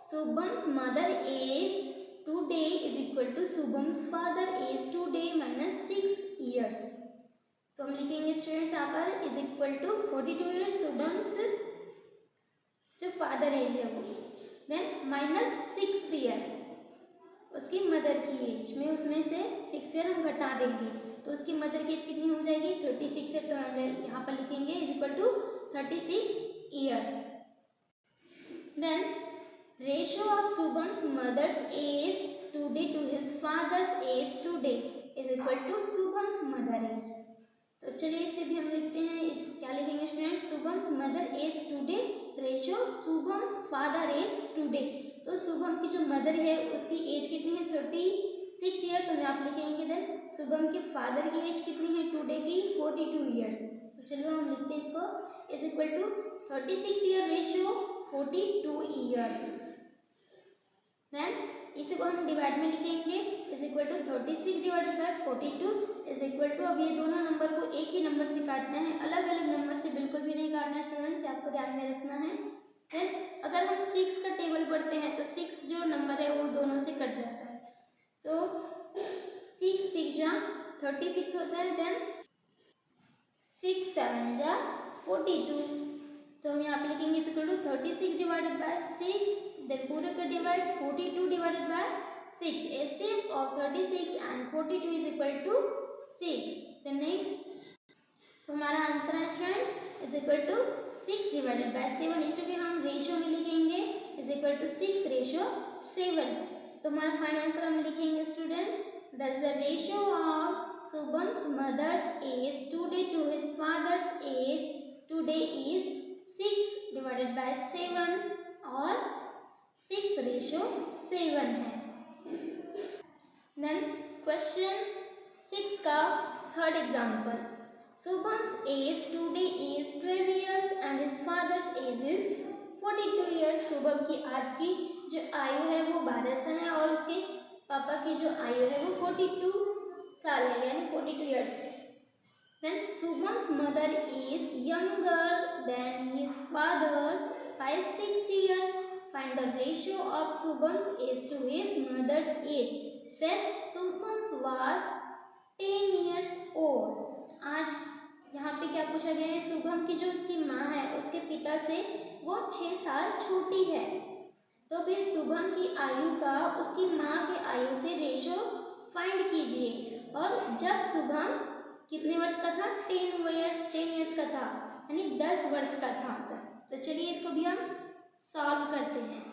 Shubham's mother age today is equal to Shubham's father age today minus 6 years. तो हम लिखेंगे स्टूडेंट्स यहाँ पर is equal to 42 years Shubham's जो फादर एज है वो. देन माइनस 6 ईयर उसकी mother की एज में उसमें से 6 ईयर हम घटा देंगे. तो उसकी मदर की एज कितनी हो जाएगी 36 ईयर. तो हम यहाँ पर लिखेंगे is equal to 36 years. Then ratio of Shubham's mother's age today to his father's age today is equal to Shubham's mother age. तो चलिए इसे भी हम लिखते हैं. क्या लिखेंगे student Shubham's mother age today ratio Shubham's father age today. तो शुभम की जो मदर है उसकी एज कितनी है 36 ईयर. तो आप लिखेंगे. देन शुभम के फादर की एज कितनी है टुडे की 42 ईयर्स. तो चलिए हम लिखते हैं इसको is equal to 36 year ratio 42 years. Then इसी को हम डिवाइड में लिखेंगे is equal to 36 divided by 42 is equal to. अब ये दोनों नंबर को एक ही नंबर से काटना है. अलग अलग नंबर से बिल्कुल भी नहीं काटना है स्टूडेंट्स. आपको ध्यान में रखना है. देन अगर हम 6 का टेबल पढ़ते हैं तो 6 जो नंबर है वो दोनों से कट जाता है. तो 6 6 जा 36 होता है. देन 6 7 जा 42. तो हम यहाँ पे लिखेंगे equal to 36 divided by 6. Then पूरे का divide 42 divided by 6. A 6 of 36 and 42 is equal to 6. Then next तो हमारा आंसर है students is equal to 6 divided by 7. इसको भी हम रेशियो में लिखेंगे इज इक्वल टू 6:7. तो हमारा फाइनल आंसर हम लिखेंगे students that's the ratio of Shubham's mother's age today to his father's age today is 6 divided by 7 और 6:7 है. देन क्वेश्चन 6 का third example. Shubham's age today is 12 years and his father's age is 42 years. Shubham की आज की जो आयु है वो 12 साल है और उसके पापा की जो आयु है वो 42 साल है यानी 42 years. Then Shubham's mother is younger than his father by 6 years. Find the ratio of Shubham's age to his mother's age. Then Shubham's was 10 years old. आज यहाँ पे क्या पूछा गया है शुभम की जो उसकी माँ है उसके पिता से वो 6 साल छोटी है. तो फिर शुभम की आयु का उसकी माँ के आयु से रेशो फाइंड कीजिए. और जब शुभम कितने वर्ष का था 10 ईयर्स का था यानी 10 वर्ष का था. तो चलिए इसको भी हम सॉल्व करते हैं.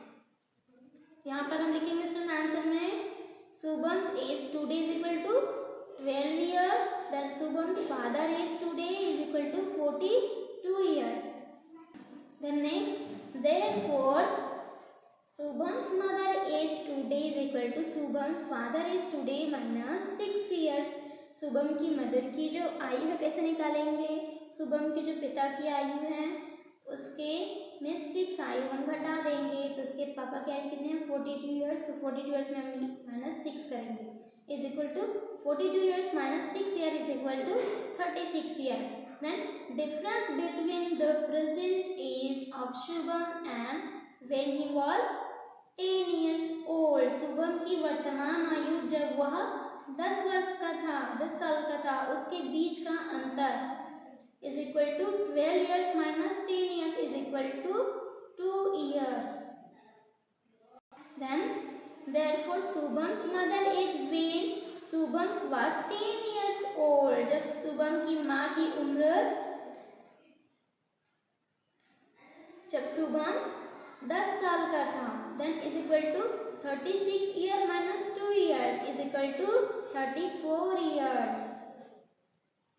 यहाँ पर हम लिखेंगे स्टूडेंट आंसर में Shubham's age today is equal to 12 years. Then Shubham's father age today is equal to 42 years. Then next therefore Shubham's mother age today is equal to Shubham's father age today minus 6 years. Shubham की mother की जो आयु है कैसे निकालेंगे. शुभम के जो पिता की आयु है उसके में 6 आयु हम घटा देंगे. तो उसके पापा की आयु कितने हैं 42 ईयर्स. तो 42 ईयर्स में हम माइनस 6 करेंगे is equal to 42 years minus 6 year is equal to 36 year. Then difference between the present age of Shubham and when he was 10 years old, Shubham की वर्तमान आयु जब वह 10 वर्ष का था, 10 साल का था, उसके बीच का अंतर is equal to 12 years minus 10 years is equal to 2 years. Then therefore Shubham's mother age when Shubham was 10 years old, जब शुभम की माँ की उम्र, जब शुभम 10 साल का था, then is equal to 36 year minus 2 years is equal to 34 years.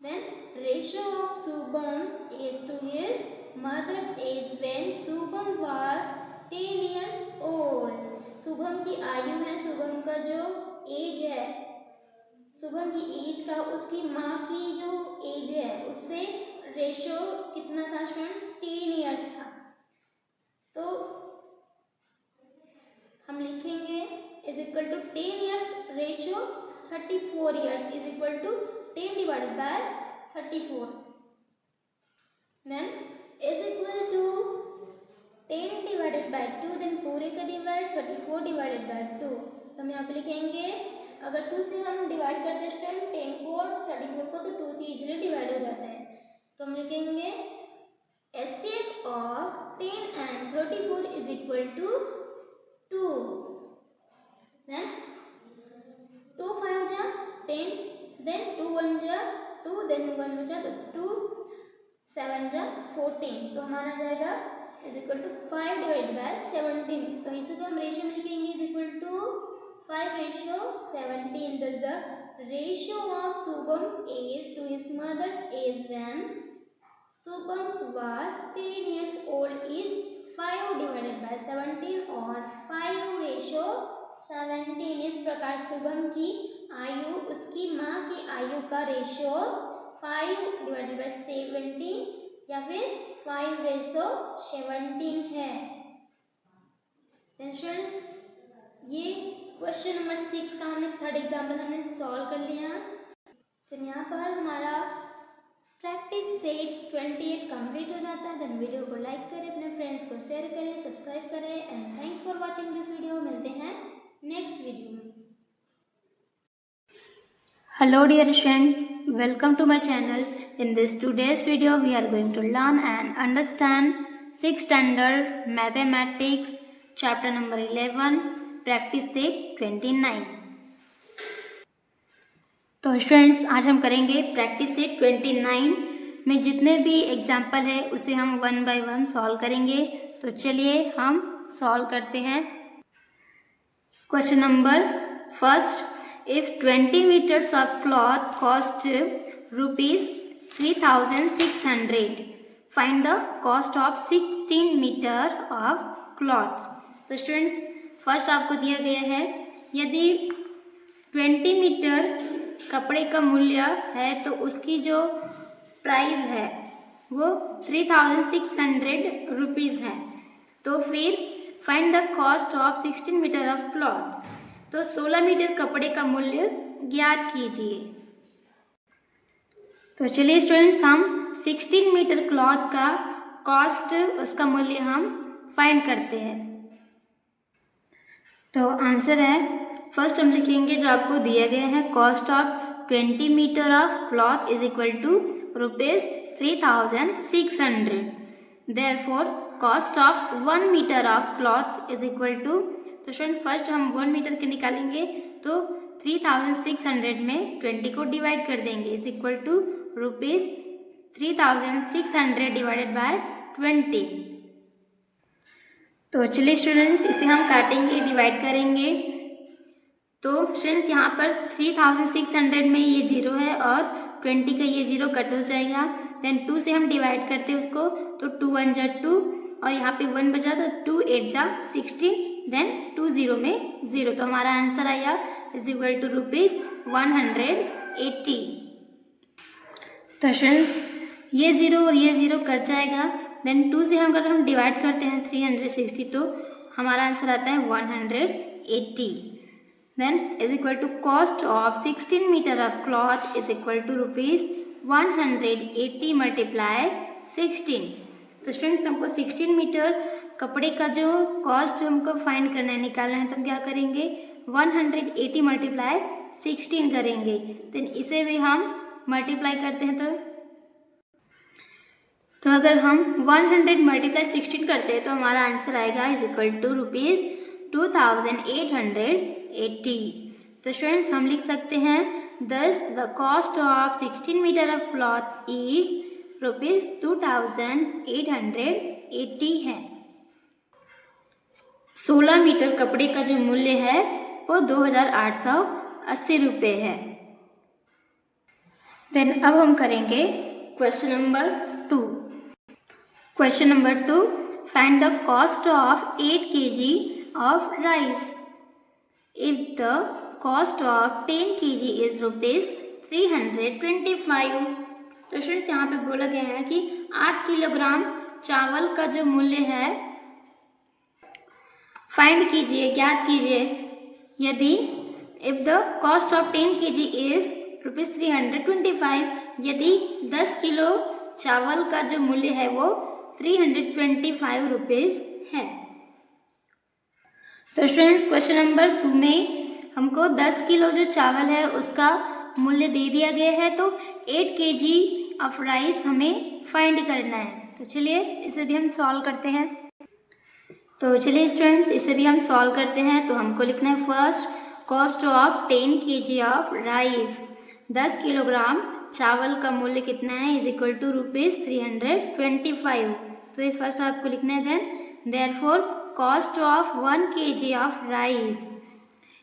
Then ratio of Shubham's age to his mother's age when Shubham was 10 years old. Shubham की आयु है, शुभम का जो एज है, शुभम की एज का उसकी माँ की जो एज है उससे रेशो कितना था स्टूडेंट्स? 10 इयर्स था। तो हम लिखेंगे is equal to 10 years ratio 34 years is equal to 10 divided by 34, then is equal to 10 divided by 2, then पूरे का डिवाइड 34 डिवाइडेड बाय 2। तो हम यहाँ पे लिखेंगे, अगर 2 से हम डिवाइड करते हैं टाइम 10 को और 34 को, तो 2 से इजीली डिवाइड हो जाता है। तो हम लिखेंगे HCF of 10 and 34 is equal to 2, then 2 5 जा 10, देन 2 1 जा 2, देन 1 बचा तो 2 7 जा 14, तो हमारा जाएगा is equal to 5 divide by 17। तो इसे जो हम रेशियो लिखेंगे is equal to 5:17. Thus the ratio of Shubham's age to his mother's age when Shubham was 10 years old is 5 divided by 17 और 5:17। इस प्रकार शुभम की आयु उसकी माँ की आयु का रेशियो 5 डिवाइडेड बाय 17 या फिर 5:17 है। ये क्वेश्चन नंबर 6 का हमने थर्ड एग्जाम्पल हमने सॉल्व कर लिया। फिर यहाँ पर हमारा प्रैक्टिस सेट 28 कंप्लीट हो जाता है। देन वीडियो को लाइक करें, अपने फ्रेंड्स को शेयर करें, सब्सक्राइब करें and thanks for watching this video. मिलते हैं नेक्स्ट वीडियो में। Hello dear friends, welcome to my channel. In this today's video we are going to learn and understand 6th standard mathematics chapter number 11 practice set 29। तो friends आज हम करेंगे practice set 29 में जितने भी एग्जाम्पल है उसे हम 1 by 1 सॉल्व करेंगे। तो चलिए हम सॉल्व करते हैं। Question number first, if 20 meters of cloth cost rupees 3600, find the cost of 16 meter of cloth। तो स्टूडेंट्स फर्स्ट आपको दिया गया है, यदि 20 मीटर कपड़े का मूल्य है तो उसकी जो प्राइस है वो 3600 रुपीज़ है। तो फिर find the cost of 16 metre of cloth, तो 16 मीटर कपड़े का मूल्य ज्ञात कीजिए। तो चलिए स्टूडेंट्स हम 16 मीटर क्लॉथ का कॉस्ट उसका मूल्य हम फाइंड करते हैं। तो आंसर है, फर्स्ट हम लिखेंगे जो आपको दिया गया है, cost of 20 metre of cloth is equal to rupees 3600। Therefore cost of 1 metre of cloth is equal to, तो स्टूडेंट फर्स्ट हम 1 मीटर के निकालेंगे तो 3600 में 20 को डिवाइड कर देंगे is equal to rupees 3600 divided by 20। तो चलिए स्टूडेंट्स इसे हम काटेंगे, डिवाइड करेंगे। तो स्टूडेंट्स यहाँ पर 3600 में ये 0 है और 20 का ये 0 कट हो जाएगा। देन 2 से हम डिवाइड करते हैं उसको, तो 2 1 जा 2 और यहाँ पे 1 बचा तो 2 8 जा 16, देन 2 0 में 0। तो हमारा आंसर आया इज इक्वल टू रुपीज़ 180। तो स्टूडेंट्स ये 0 और ये 0 कट जाएगा। देन 2 से हम अगर हम डिवाइड करते हैं 360 तो हमारा आंसर आता है 180। Then is equal to cost of 16 metre of cloth is equal to rupees 180 multiply 16। तो स्टूडेंट्स हमको 16 मीटर कपड़े का जो कॉस्ट हमको फाइंड करना है, निकालना है, तो हम क्या करेंगे 180 मल्टीप्लाई 16 करेंगे। देन इसे भी हम मल्टीप्लाई करते हैं तो अगर हम 100 मल्टीप्लाई 16 करते हैं तो हमारा आंसर आएगा इज इक्वल टू ₹2880। तो स्टूडेंट्स हम लिख सकते हैं thus the cost of 16 metre of cloth is ₹2880 है। 16 मीटर कपड़े का जो मूल्य है वो 2880 रुपये है। देन अब हम करेंगे question number 2। Question number 2, find the cost of 8 kg of rice. If the cost of 10 kg is ₹325। तो स्टूडेंट्स यहाँ पे बोला गया है कि 8 किलोग्राम चावल का जो मूल्य है फाइंड कीजिए, ज्ञात कीजिए। यदि if the cost of 10 kg is ₹325, यदि 10 किलो चावल का जो मूल्य है वो 325 रुपीज़ है। तो स्टूडेंट्स क्वेश्चन नंबर 2 में हमको 10 किलो जो चावल है उसका मूल्य दे दिया गया है, तो 8 kg ऑफ राइस हमें फाइंड करना है। तो चलिए इसे भी हम सॉल्व करते हैं। तो चलिए स्टूडेंट्स इसे भी हम सॉल्व करते हैं। तो हमको लिखना है first cost of 10 kg of rice, 10 kilogram चावल का मूल्य कितना है इज इक्वल टू ₹325। तो ये फर्स्ट आपको लिखना है। Therefore cost of 1 kg of rice,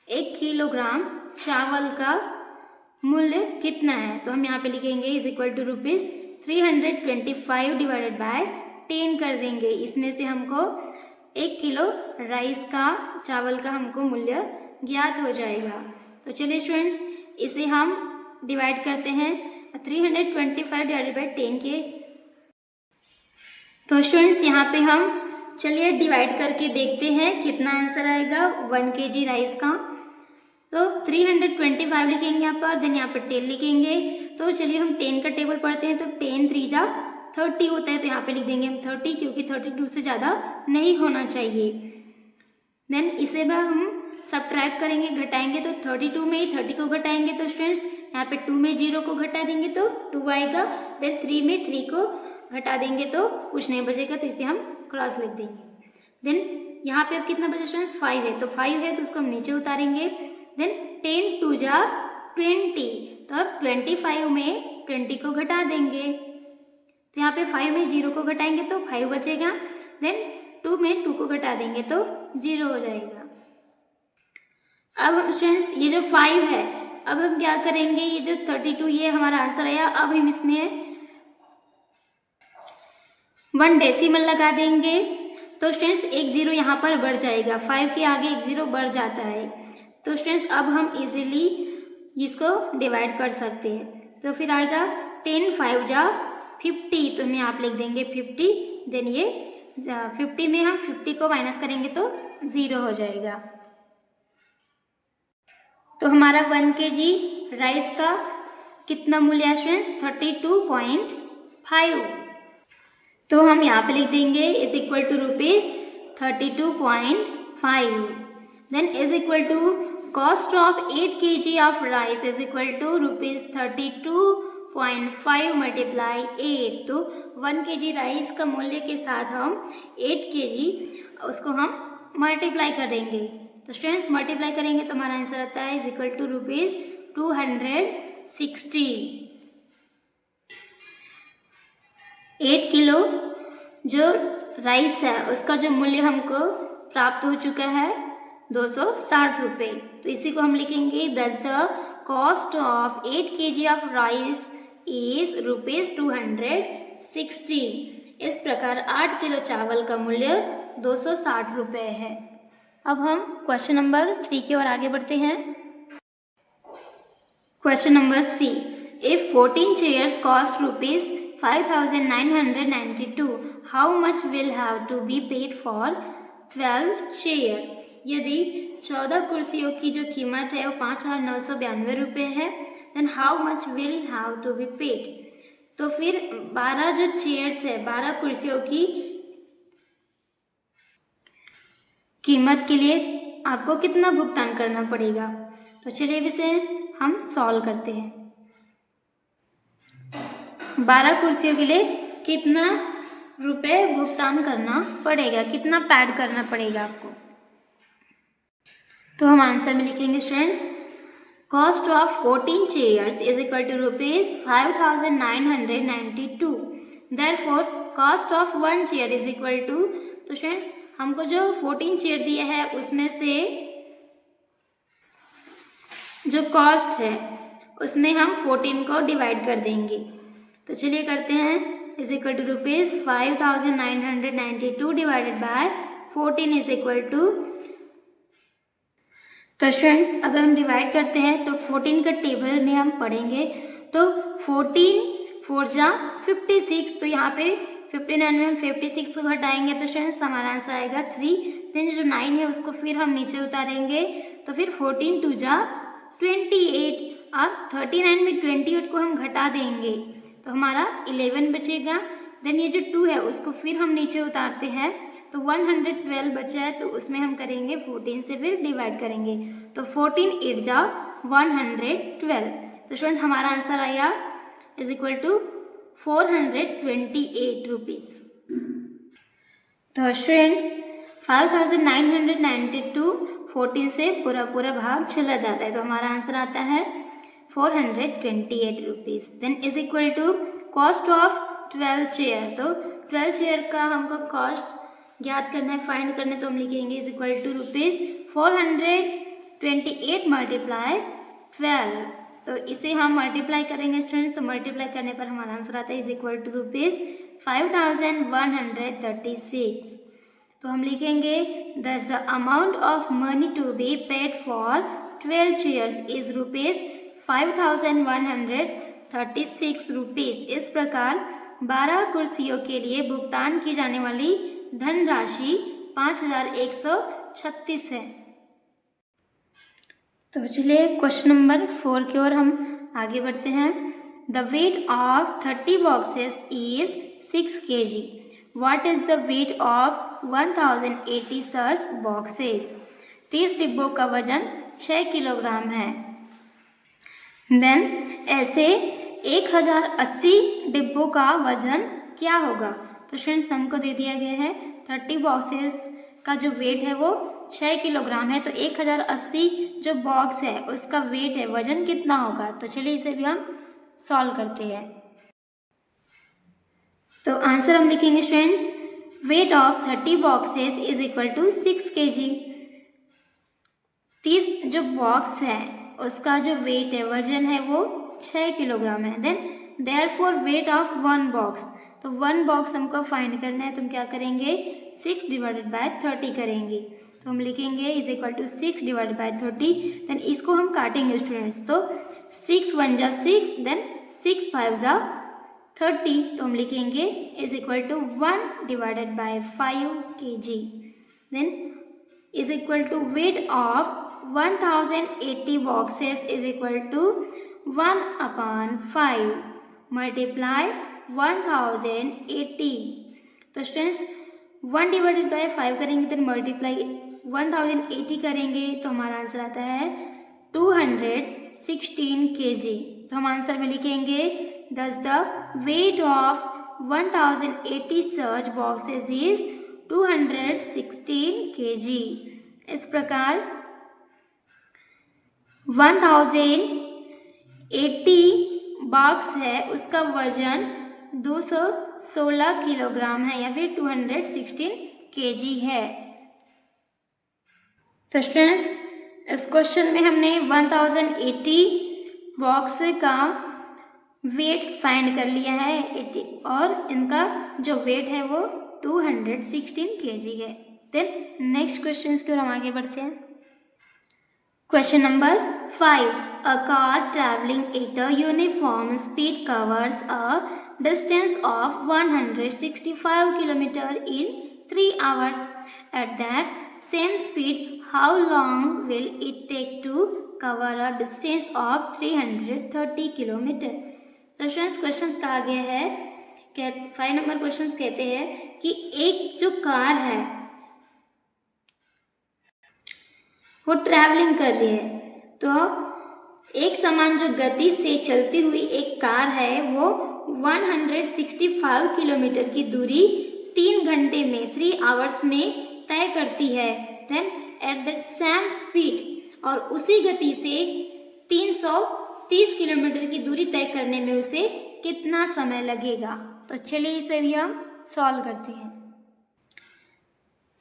1 kilogram चावल का मूल्य कितना है, तो हम यहाँ पे लिखेंगे is equal to ₹325 divided by 10 कर देंगे। इसमें से हमको 1 किलो राइस का चावल का हमको मूल्य ज्ञात हो जाएगा। तो चलिए स्टूडेंट्स इसे हम डिवाइड करते हैं 325 डिवाइडेड बाय 10 के। तो स्टूडेंट्स यहाँ पे हम चलिए डिवाइड करके देखते हैं कितना आंसर आएगा 1 kg राइस का। तो 325 लिखेंगे यहाँ पर, देन यहाँ पर 10 लिखेंगे। तो चलिए हम 10 का टेबल पढ़ते हैं। तो 10 3 जा 30 होता है, तो यहाँ पे लिख देंगे हम 30 क्योंकि 32 से ज़्यादा नहीं होना चाहिए। देन इसे भी हम सब्ट्रैक्ट करेंगे, घटाएंगे। तो 32 में ही 30 को घटाएंगे तो स्टूडेंट्स यहाँ पे 2 में 0 को घटा देंगे तो 2 आएगा। देन 3 में 3 को घटा देंगे तो कुछ नहीं बचेगा, तो इसे हम क्रॉस लिख देंगे। देन यहाँ पे अब कितना बचा स्टूडेंट्स 5 है, तो 5 है तो उसको हम नीचे उतारेंगे। देन 10 2 जा 20, तो अब 25 में 20 को घटा देंगे। तो यहाँ पे 5 में 0 को घटाएंगे तो 5 बचेगा। देन 2 में 2 को घटा देंगे तो 0 हो जाएगा। अब स्टूडेंट्स ये जो 5 है, अब हम क्या करेंगे, ये जो 32 ये हमारा आंसर आया, अब हम इसमें 1 डेसिमल लगा देंगे। तो स्टूडेंट्स 1 0 यहाँ पर बढ़ जाएगा, 5 के आगे 1 0 बढ़ जाता है। तो स्टूडेंट्स अब हम इजीली इसको डिवाइड कर सकते हैं। तो फिर आएगा 10 5 जा 50, तो हम यहाँ पे लिख देंगे 50। देन ये 50 में हम 50 को माइनस करेंगे तो 0 हो जाएगा। तो हमारा 1 kg राइस का कितना मूल्य है स्टूडेंट्स 32.5। तो हम यहाँ पे लिख देंगे is equal to ₹32.5। Then is equal to cost of 8 kg of rice is equal to ₹32.5 multiply 8। तो 1 kg राइस का मूल्य के साथ हम 8 kg उसको हम मल्टीप्लाई कर देंगे। तो स्टूडेंट्स मल्टीप्लाई करेंगे तो हमारा आंसर आता है इज इक्वल टू ₹260। 8 किलो जो राइस है उसका जो मूल्य हमको प्राप्त हो चुका है 260 रुपये। तो इसी को हम लिखेंगे thus the cost of 8 kg of rice is ₹260। इस प्रकार 8 किलो चावल का मूल्य 260 रुपये है। अब हम क्वेश्चन नंबर 3 की ओर आगे बढ़ते हैं। Question number 3, if 14 chairs cost ₹5,992, how much will have to be paid for 12 chair. यदि 14 कुर्सियों की जो कीमत है वो 5,992 रुपये है, then how much will have to be paid. तो फिर 12 जो चेयर्स है, 12 कुर्सियों की कीमत के लिए आपको कितना भुगतान करना पड़ेगा। तो चलिए इसे हम सॉल्व करते हैं। 12 कुर्सियों के लिए कितना रुपए भुगतान करना पड़ेगा, कितना पैड करना पड़ेगा आपको। तो हम आंसर में लिखेंगे students, cost of 14 chairs is equal to ₹5,992। Therefore cost of 1 chair is equal to, तो स्टूडेंट्स हमको जो 14 चेयर दिया है उसमें से जो कॉस्ट है उसमें हम 14 को डिवाइड कर देंगे। तो चलिए करते हैं, is equal to ₹5,992 divided by 14 is equal to, तो स्टूडेंट्स अगर हम डिवाइड करते हैं तो 14 का टेबल में हम पढ़ेंगे तो 14 4 जा 56, तो यहाँ पे 59 में हम 56 को घटाएंगे तो स्टूडेंट्स हमारा आंसर आएगा 3। देन जो 9 है उसको फिर हम नीचे उतारेंगे तो फिर 14 2 जा 28। अब 39 में 28 को हम घटा देंगे तो हमारा 11 बचेगा। देन ये जो 2 है उसको फिर हम नीचे उतारते हैं तो 112 बचा है, तो उसमें हम करेंगे 14 से फिर डिवाइड करेंगे तो 14 8 जा 112। तो स्टूडेंट हमारा आंसर आया इज इक्वल टू 428 रुपीज़। तो स्टूडेंट्स 5,992 14 से पूरा भाग चला जाता है तो हमारा आंसर आता है 428 rupees. Then is equal to cost of 12 chair, तो 12 चेयर का हमको कॉस्ट ज्ञात करना है, फाइंड करना है, तो हम लिखेंगे इज इक्वल टू ₹428 मल्टीप्लाई 12। तो इसे हम मल्टीप्लाई करेंगे स्टूडेंट, तो मल्टीप्लाई करने पर हमारा आंसर आता है इज इक्वल टू ₹5,136। तो हम लिखेंगे the amount of money to be paid for 12 chairs is ₹5,136 rupees. इस प्रकार 12 कुर्सियों के लिए भुगतान की जाने वाली धनराशि 5,136 है। तो चलिए क्वेश्चन नंबर 4 की ओर हम आगे बढ़ते हैं। The wait of 30 boxes is 6 kg। What is the wait of 1080 such boxes. 30 डिब्बों का वजन 6 किलोग्राम है। देन ऐसे 1080 डिब्बों का वजन क्या होगा। तो स्टूडेंट्स हमको दे दिया गया है 30 बॉक्सेस का जो वेट है वो 6 किलोग्राम है, तो 1080 जो बॉक्स है उसका वेट है, वजन कितना होगा। तो चलिए इसे भी हम सॉल्व करते हैं। तो आंसर हम लिखेंगे students, weight of 30 boxes is equal to 6 kg। 30 जो बॉक्स है उसका जो वेट है, वजन है, वो 6 किलोग्राम है। Then therefore weight of 1 box, तो 1 बॉक्स हमको फाइंड करना है, तो हम क्या करेंगे 6 डिवाइडेड बाय 30 करेंगे। तो हम लिखेंगे is equal to 6 divided by 30। Then इसको हम काटेंगे स्टूडेंट्स, तो 6 1 जा 6, देन 6 5 जा 30, तो हम लिखेंगे is equal to 1 divided by 5 kg। Then is equal to weight of 1080 boxes is equal to 1/5 multiply 1080। तो स्टूडेंट्स 1 डिवाइडेड बाय 5 करेंगे, देन मल्टीप्लाई 1080 करेंगे, तो हमारा आंसर आता है 216 kg। तो हम आंसर में लिखेंगे thus the weight of 1080 such boxes is 216 kg। इस प्रकार 1080 बॉक्स है उसका वजन 216 किलोग्राम है या फिर 216 kg है। तो स्टूडेंट्स इस क्वेश्चन में हमने 1080 बॉक्स का वेट फाइंड कर लिया है 80 और इनका जो वेट है वो 216 kg है। देन नेक्स्ट क्वेश्चन की ओर हम आगे बढ़ते हैं। Question number 5. A car traveling at a uniform speed covers a distance of 165 km in 3 hours. At that same speed, how long will it take to cover a distance of 330 km? तो question कहा गया है, 5 number question कहते हैं कि एक जो car है वो ट्रैवलिंग कर रही है। तो एक समान जो गति से चलती हुई एक कार है वो 165 किलोमीटर की दूरी 3 घंटे में 3 आवर्स में तय करती है। Then at the same speed, और उसी गति से 330 किलोमीटर की दूरी तय करने में उसे कितना समय लगेगा। तो चलिए इसे भी हम सॉल्व करते हैं।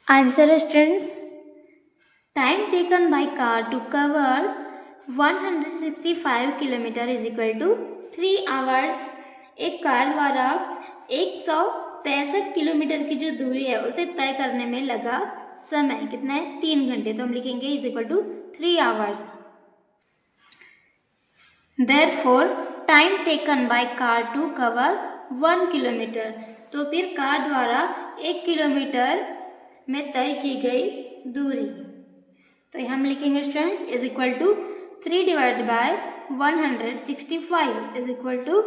Answer students, time taken by car to cover 165 kilometre is equal to 3 hours. एक कार द्वारा 165 किलोमीटर की जो दूरी है उसे तय करने में लगा समय कितना है? 3 घंटे। तो हम लिखेंगे is equal to 3 hours. Therefore, time taken by car to cover 1 kilometre, तो फिर कार द्वारा 1 किलोमीटर में तय की गई दूरी, तो हम लिखेंगे students is equal to 3 divide by 165 is equal to,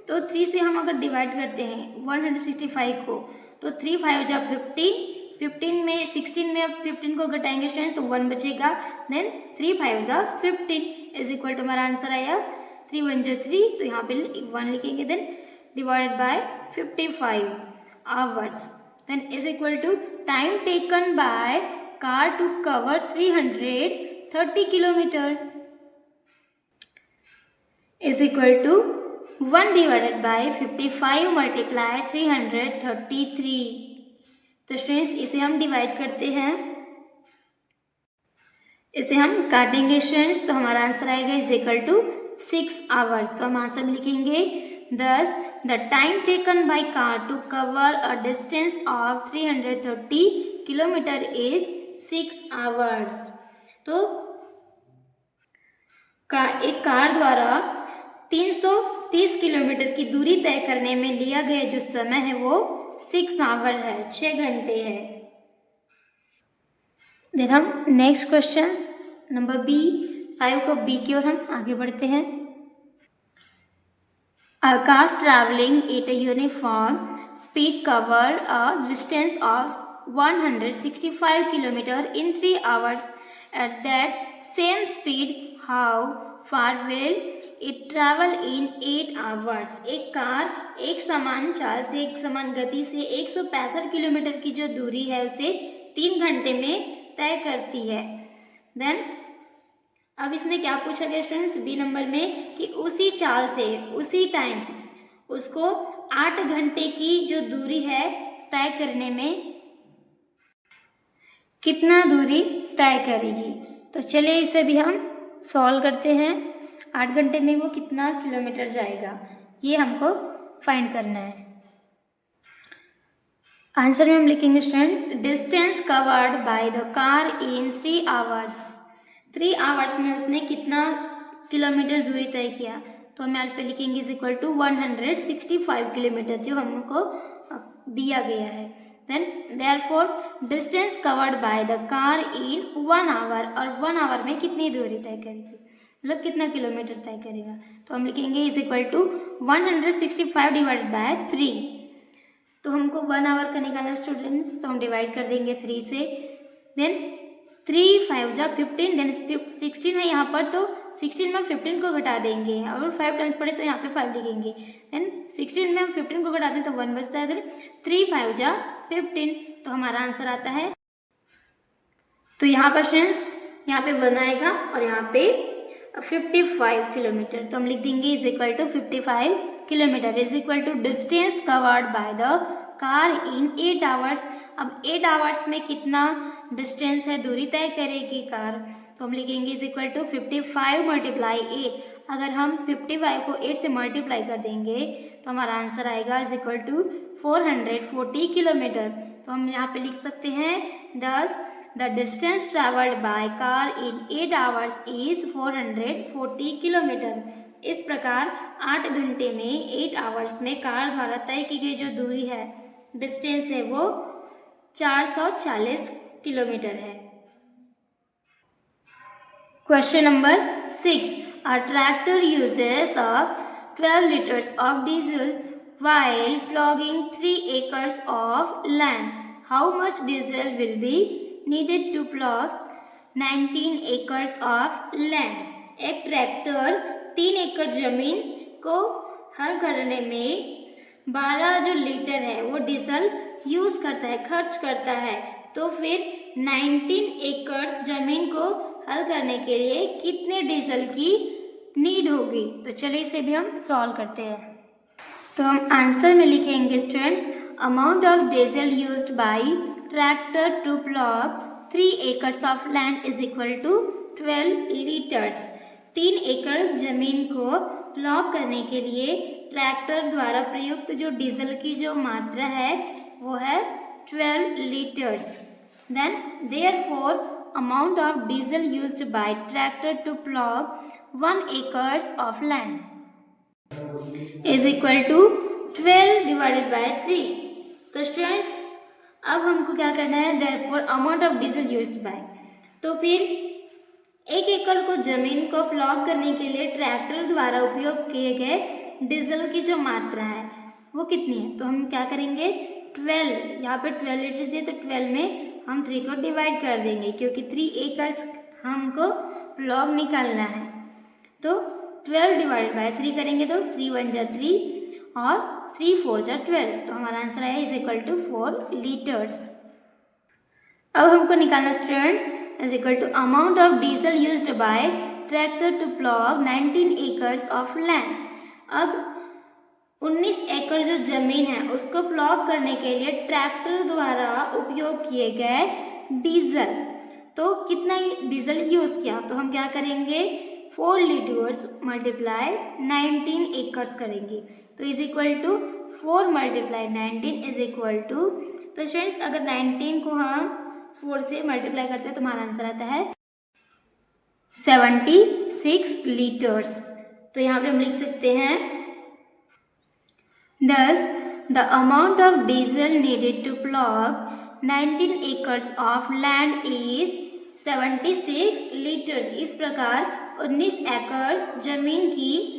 तो 3 से हम अगर डिवाइड करते हैं 165 को, तो 3 5 जा 15, 15 में 16 में अब 15 को घटाएंगे स्टूडेंट तो 1 बचेगा। देन 3 5 जा 15 इज इक्वल टू हमारा आंसर आया 3 1 जा 3, तो यहाँ पे 1 लिखेंगे। Then divided by 55 hours, then is equal to time taken by car to cover 330 kilometre is equal to 1 divided by 55 multiply 333। तो स्टूडेंट्स इसे हम डिवाइड करते हैं, इसे हम काटेंगे स्टूडेंट्स, तो हमारा आंसर आएगा इज इक्वल टू 6 आवर्स। तो हम आंसर में लिखेंगे thus the time taken by car to cover a distance of 330 kilometre is 6 hours. तो एक कार द्वारा 330 किलोमीटर की दूरी तय करने में लिया गया जो समय है वो 6 आवर है, 6 घंटे है। देन हम नेक्स्ट क्वेश्चन नंबर बी 5 को बी की ओर हम आगे बढ़ते हैं। A car traveling at a uniform speed covered a distance of 165 km in 3 hours. At that same speed, how far will it travel in 8 hours? एक car एक समान चाल से, एक समान गति से 165 किलोमीटर की जो दूरी है उसे 3 घंटे में तय करती है। देन अब इसमें क्या पूछा गया स्टूडेंट्स बी नंबर में कि उसी चाल से उसी टाइम से उसको 8 घंटे की जो दूरी है तय करने में कितना दूरी तय करेगी। तो चलिए इसे भी हम सॉल्व करते हैं। 8 घंटे में वो कितना किलोमीटर जाएगा ये हमको फाइंड करना है। आंसर में हम लिखेंगे students distance covered by the car in 3 hours. 3 hours में उसने कितना किलोमीटर दूरी तय किया, तो हम यहाँ पे लिखेंगे इज इक्वल टू 165 किलोमीटर जो हमको दिया गया है। Then therefore distance covered by the car in 1 hour, और 1 आवर में कितनी दूरी तय करेगी, मतलब कितना किलोमीटर तय करेगा। तो हम लिखेंगे is equal to 165 divided by 3। तो हमको 1 आवर का निकालना स्टूडेंट्स, तो हम डिवाइड कर देंगे 3 से। देन 3 5 जा 15, देन 16 है यहाँ पर, तो 16 में हम 15 को घटा देंगे, और 5 टाइम्स पड़े तो यहाँ पे 5 लिखेंगे। देन 16 में हम 15 को घटा दें तो 1 बचता है। देन 3 5 जा 15, तो हमारा आंसर आता है, तो यहाँ पर स्टूडेंट्स यहाँ पे 1 आएगा और यहाँ पे 55 किलोमीटर, तो हम लिख देंगे is equal to 55 kilometre is equal to distance covered by the car in 8 hours. अब 8 आवर्स में कितना डिस्टेंस है, दूरी तय करेगी कार, तो हम लिखेंगे इज इक्वल टू 55 मल्टीप्लाई 8। अगर हम 55 को 8 से मल्टीप्लाई कर देंगे तो हमारा आंसर आएगा इज इक्वल टू 440 किलोमीटर। तो हम यहाँ पे लिख सकते हैं thus the distance travelled by car in 8 hours is 440 kilometre. इस प्रकार 8 घंटे में 8 आवर्स में कार द्वारा तय की गई जो दूरी है, डिस्टेंस है, वो 440 किलोमीटर है। Question number 6 a tractor uses up 12 liters of diesel while ploughing 3 acres of land. How much diesel will be needed to plough 19 acres of land. एक ट्रैक्टर 3 एकड़ जमीन को हल करने में 12 जो लीटर है वो डीजल यूज करता है, खर्च करता है। तो फिर 19 एकर्स जमीन को हल करने के लिए कितने डीजल की नीड होगी। तो चलिए इसे भी हम सॉल्व करते हैं। तो हम आंसर में लिखेंगे students, amount of diesel used by tractor to plough 3 acres of land is equal to 12 litres. 3 एकड़ जमीन को प्लॉग करने के लिए ट्रैक्टर द्वारा प्रयुक्त जो डीजल की जो मात्रा है वो है 12 litres. Then therefore amount of diesel used by tractor to plough 1 acres of land is equal to 12 divided by 3। तो स्टूडेंट्स अब हमको क्या करना है, therefore amount of diesel used by. तो फिर 1 एकड़ को जमीन को प्लॉग करने के लिए ट्रैक्टर द्वारा उपयोग किए गए डीजल की जो मात्रा है वो कितनी है। तो हम क्या करेंगे, 12, यहाँ पे 12 लीटर है तो 12 में हम 3 को डिवाइड कर देंगे क्योंकि 3 एकर्स हमको प्लॉग निकालना है। तो 12 डिवाइड बाय 3 करेंगे तो 3 1 जा 3 और 3 4 जा 12। तो हमारा आंसर आया इज इक्वल टू 4 लीटर्स। अब हमको निकालना students is equal to amount of diesel used by tractor to plough 19 acres of land. अब 19 एकड़ जो जमीन है उसको प्लॉग करने के लिए ट्रैक्टर द्वारा उपयोग किए गए डीजल, तो कितना डीजल यूज किया। तो हम क्या करेंगे, 4 लीटर्स मल्टीप्लाई 19 एकर्स करेंगे। तो is equal to 4 multiply 19 is equal to, तो फ्रेंड्स अगर 19 को हम 4 से मल्टीप्लाई करते हैं तो हमारा आंसर आता है 76 लीटर्स। तो यहाँ पे हम लिख सकते हैं thus the amount of diesel needed to plug 19 acres of land is 76 litres. इस प्रकार 19 एकड़ जमीन की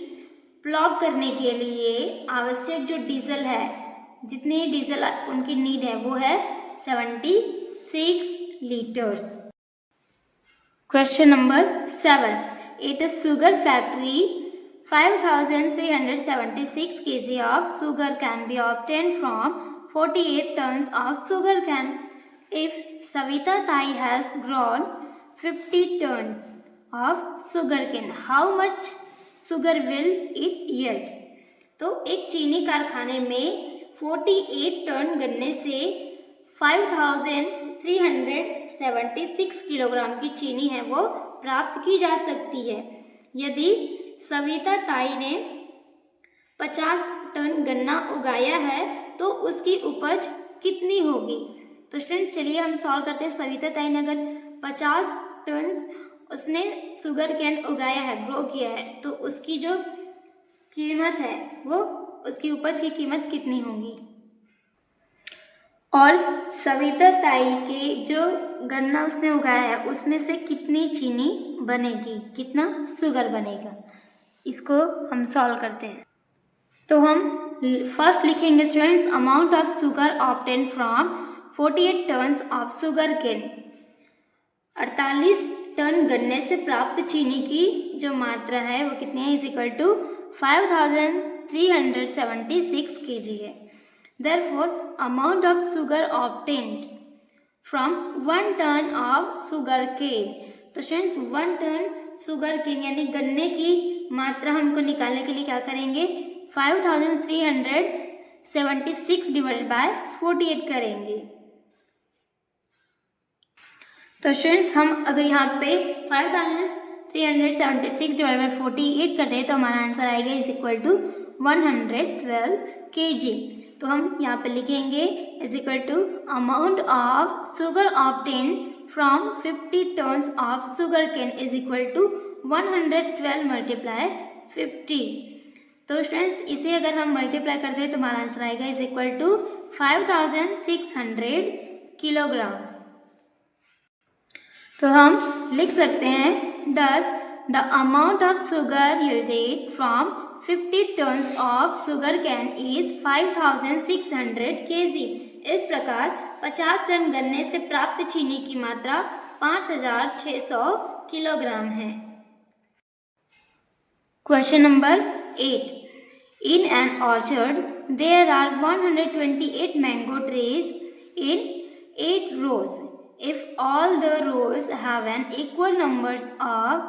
प्लॉग करने के लिए आवश्यक जो डीजल है, जितनी डीजल उनकी नीड है वो है 76 litres. Question number 7, at a sugar factory 5,376 kg of sugar can be obtained from 48 tons of sugar cane. If Savita Tai has grown 50 tons of sugar cane, how much sugar will it yield? तो एक चीनी कारखाने में 48 ton गन्ने से 5,376 kilogram की चीनी है वो प्राप्त की जा सकती है। यदि सविता ताई ने 50 टन गन्ना उगाया है तो उसकी उपज कितनी होगी। तो स्टूडेंट्स चलिए हम सॉल्व करते हैं। सविता ताई ने अगर 50 टन उसने शुगर कैन उगाया है, ग्रो किया है, तो उसकी जो कीमत है वो, उसकी उपज की कीमत कितनी होगी। और सविता ताई के जो गन्ना उसने उगाया है उसमें से कितनी चीनी बनेगी, कितना शुगर बनेगा, इसको हम सॉल्व करते हैं। तो हम फर्स्ट लिखेंगे students, amount of sugar obtain from 48 tons of sugar cane. 48 ton गन्ने से प्राप्त चीनी की जो मात्रा है वो कितनी है, इज इक्वल टू 5,376 kg है। Therefore, amount of sugar obtained from 1 ton of sugar cane। तो स्टूडेंट्स 1 टन शुगर केन यानी गन्ने की मात्रा हमको निकालने के लिए क्या करेंगे, 5,376 डिवाइडेड बाय 48 करेंगे। तो स्टूडेंट्स हम अगर यहाँ पे 5,376 डिवाइडेड बाय 48 करते हैं तो हमारा आंसर आएगा इज इक्वल टू 112 kg। तो हम यहाँ पे लिखेंगे is equal to amount of sugar obtain from 50 tons of sugar cane is equal to 112 multiply 50। तो स्टूडेंट्स इसे अगर हम मल्टीप्लाई करते हैं तो हमारा आंसर आएगा इज इक्वल टू 5,600 किलोग्राम। तो हम लिख सकते हैं thus the amount of sugar yielded from 50 tons of sugar cane is 5,600 kg। इस प्रकार 50 टन गन्ने से प्राप्त चीनी की मात्रा 5600 किलोग्राम है। Question number 8, in an orchard there are 128 mango trees in 8 rows. If all the rows have an equal numbers of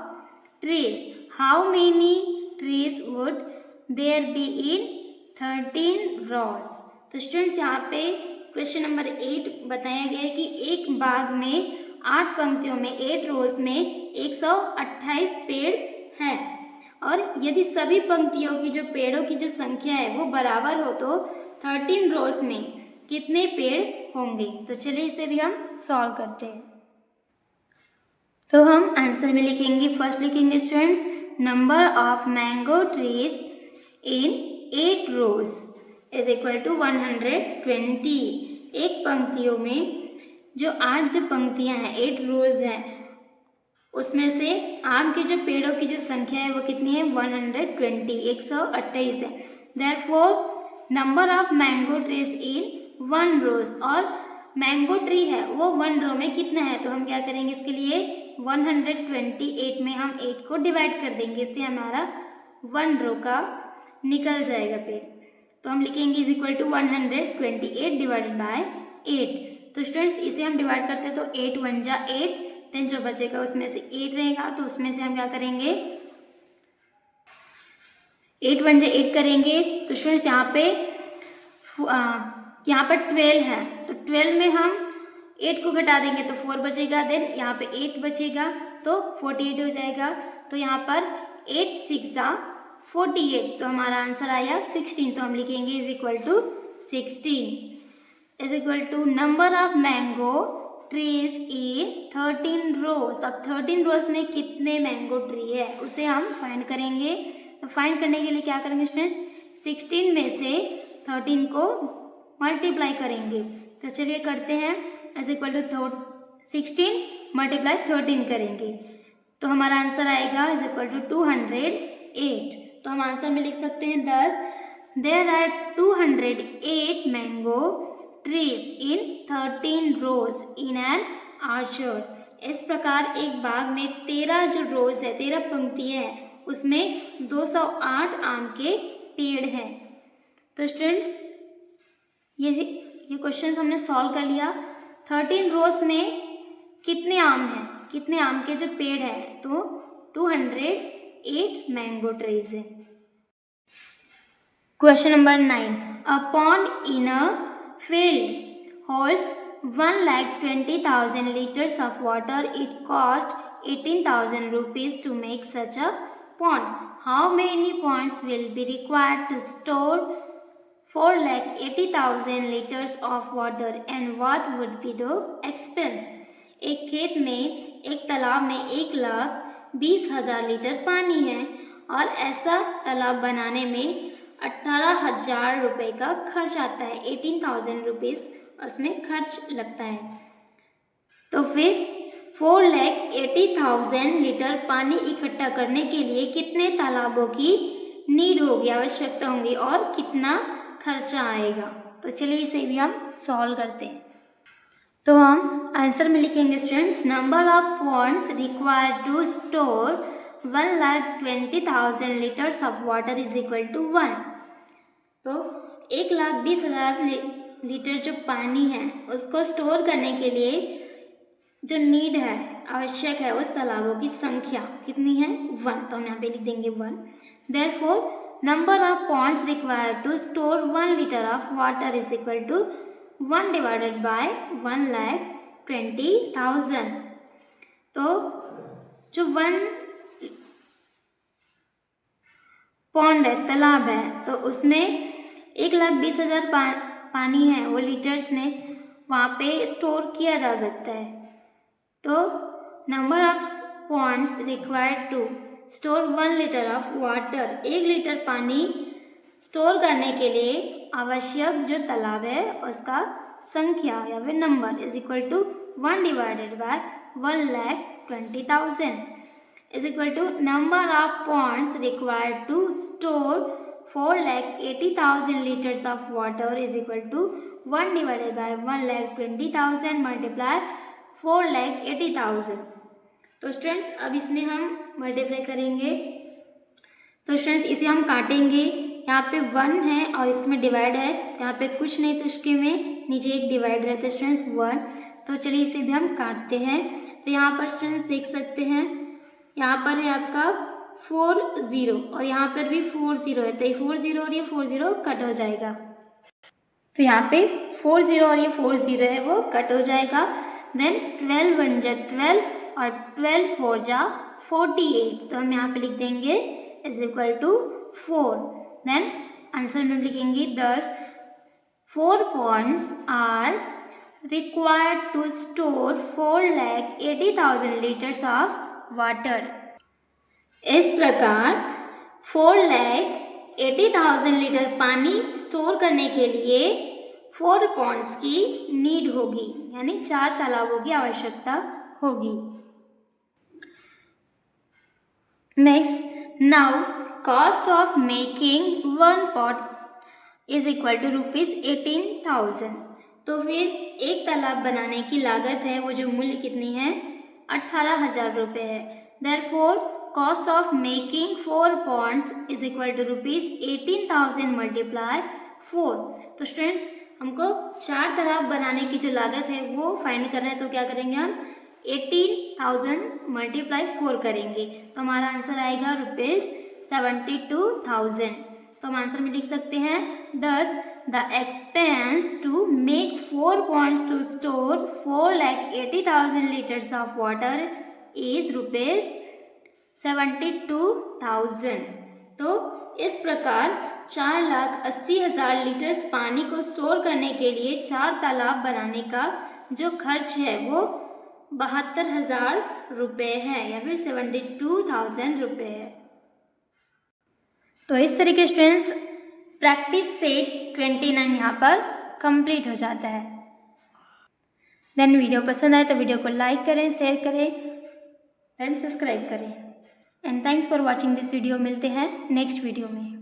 trees, how many trees would there be in 13 rows? तो students यहाँ पे question number 8 बताया गया है कि एक बाग में 8 पंक्तियों में 8 रोज में 128 पेड़ हैं और यदि सभी पंक्तियों की जो पेड़ों की जो संख्या है वो बराबर हो तो 13 रोज में कितने पेड़ होंगे। तो चलिए इसे भी हम सॉल्व करते हैं। तो हम आंसर में लिखेंगे, फर्स्ट लिखेंगे students, number of mango trees in 8 rows is equal to 120। एक पंक्तियों में जो 8 जो पंक्तियां हैं 8 रोज हैं उसमें से आम के जो पेड़ों की जो संख्या है वो कितनी है 120, 128 है। Therefore number of mango trees इन 1 रोज, और मैंगो ट्री है वो 1 रो में कितना है, तो हम क्या करेंगे इसके लिए 128 में हम 8 को डिवाइड कर देंगे, इससे हमारा 1 रो का निकल जाएगा पेड़। तो हम लिखेंगे is equal to 128 divided by 8। तो स्टूडेंट्स इसे हम डिवाइड करते हैं तो 8 1 जा 8, देन जो बचेगा उसमें से 8 रहेगा तो उसमें से हम क्या करेंगे 8 1 जा 8 करेंगे। तो स्टूडेंट्स यहाँ पर 12 है तो 12 में हम 8 को घटा देंगे तो 4 बचेगा, देन यहाँ पे 8 बचेगा तो 48 हो जाएगा। तो यहाँ पर 8 6 जा 48, तो हमारा आंसर आया 16। तो हम लिखेंगे is equal to 16 is equal to number of mango trees in 13 rows. अब 13 रोज में कितने मैंगो ट्री है उसे हम फाइंड करेंगे। तो फाइंड करने के लिए क्या करेंगे स्टूडेंट्स, 16 में से 13 को मल्टीप्लाई करेंगे। तो चलिए करते हैं, इज इक्वल टू 16 मल्टीप्लाई 13 करेंगे तो हमारा आंसर आएगा इज इक्वल टू 208। तो हम आंसर में लिख सकते हैं 10 there are 208 mango trees in 13 rows in an orchard. इस प्रकार एक बाग में 13 जो रोज है 13 पंक्तियां हैं उसमें 208 आम के पेड़ हैं। तो स्टूडेंट्स ये क्वेश्चन हमने सॉल्व कर लिया। 13 रोज में कितने आम हैं, कितने आम के जो पेड़ हैं, तो 208 मैंगो ट्रीज है। Question number 9, a pond in a field holds 1,20,000 liters of water. It cost 18,000 rupees to make such a pond. How many ponds will be required to store 4,80,000 liters of water and what would be the expense? एक खेत में एक तालाब में 1,20,000 litre पानी है और ऐसा तालाब बनाने में 18,000 रुपये का खर्च आता है। 18,000 रुपीज़ उसमें खर्च लगता है। तो फिर 4,80,000 लीटर पानी इकट्ठा करने के लिए कितने तालाबों की नीड होगी, आवश्यकता होगी और कितना खर्चा आएगा। तो चलिए इसे भी हम सॉल्व करते हैं। तो हम आंसर में लिखेंगे students, number of ponds required to store 1,20,000 litres of water is equal to 1। तो 1,20,000 लीटर जो पानी है उसको स्टोर करने के लिए जो नीड है, आवश्यक है, उस तालाबों की संख्या कितनी है 1। तो हम यहाँ पे लिख देंगे 1। Therefore number of ponds required to store 1 litre of water is equal to 1 divided by 1,20,000। तो जो 1 पॉन्ड है, तालाब है, तो उसमें 1,20,000 पानी है वो लीटर्स में वहाँ पे स्टोर किया जा सकता है। तो number of ponds required to store 1 litre of water, 1 litre पानी स्टोर करने के लिए आवश्यक जो तालाब है उसका संख्या या फिर number is equal to 1 divided by 1,20,000 is equal to number of ponds required to store 4,80,000 liters of water is equal to 1 divided by 1,20,000 multiply 4,80,000। तो स्टूडेंट्स अब इसमें हम मल्टीप्लाई करेंगे। तो स्टूडेंट्स इसे हम काटेंगे, यहाँ पे 1 है और इसमें डिवाइड है, तो यहाँ पे कुछ नहीं तो इसके में नीचे एक डिवाइड रहता है स्टूडेंट्स 1। तो चलिए इसे भी हम काटते हैं। तो यहाँ पर स्टूडेंट्स देख सकते हैं, यहाँ पर है आपका 4 0 और यहाँ पर भी 4 0 है, तो ये 4 0 और ये 4 0 कट हो जाएगा। तो यहाँ पे 4 0 और ये 4 0 है वो कट हो जाएगा। देन 12 1 जा 12 और 12 4 जा 48, तो हम यहाँ पे लिख देंगे is equal to 4। Then answer में लिखेंगे 10 4 ponds are required to store 4,80,000 liters of water। इस प्रकार 4,80,000 लीटर पानी स्टोर करने के लिए 4 ponds की नीड होगी, यानी 4 तालाबों की आवश्यकता होगी। Next, now cost of making 1 pot is equal to ₹18,000। तो फिर एक तालाब बनाने की लागत है, वो जो मूल्य कितनी है 18,000 रुपये है। Therefore cost of making 4 ponds is equal to ₹18,000 multiply 4। तो स्टूडेंट्स हमको 4 तालाब बनाने की जो लागत है वो फाइंड करना है, तो क्या करेंगे हम 18,000 मल्टीप्लाई 4 करेंगे, तो हमारा आंसर आएगा ₹72,000। तो हम आंसर में लिख सकते हैं 10 the expense to make 4 ponds to store 4,80,000 liters of water is ₹72,000। तो इस प्रकार 4,80,000 लीटर्स पानी को स्टोर करने के लिए 4 तालाब बनाने का जो खर्च है वो 72,000 रुपये है, या फिर 72,000 रुपये है। तो इस तरीके स्टूडेंट्स प्रैक्टिस सेट 29 यहाँ पर कंप्लीट हो जाता है। देन वीडियो पसंद आए तो वीडियो को लाइक करें, शेयर करें, देन सब्सक्राइब करें। And thanks for watching this video. मिलते हैं नेक्स्ट वीडियो में।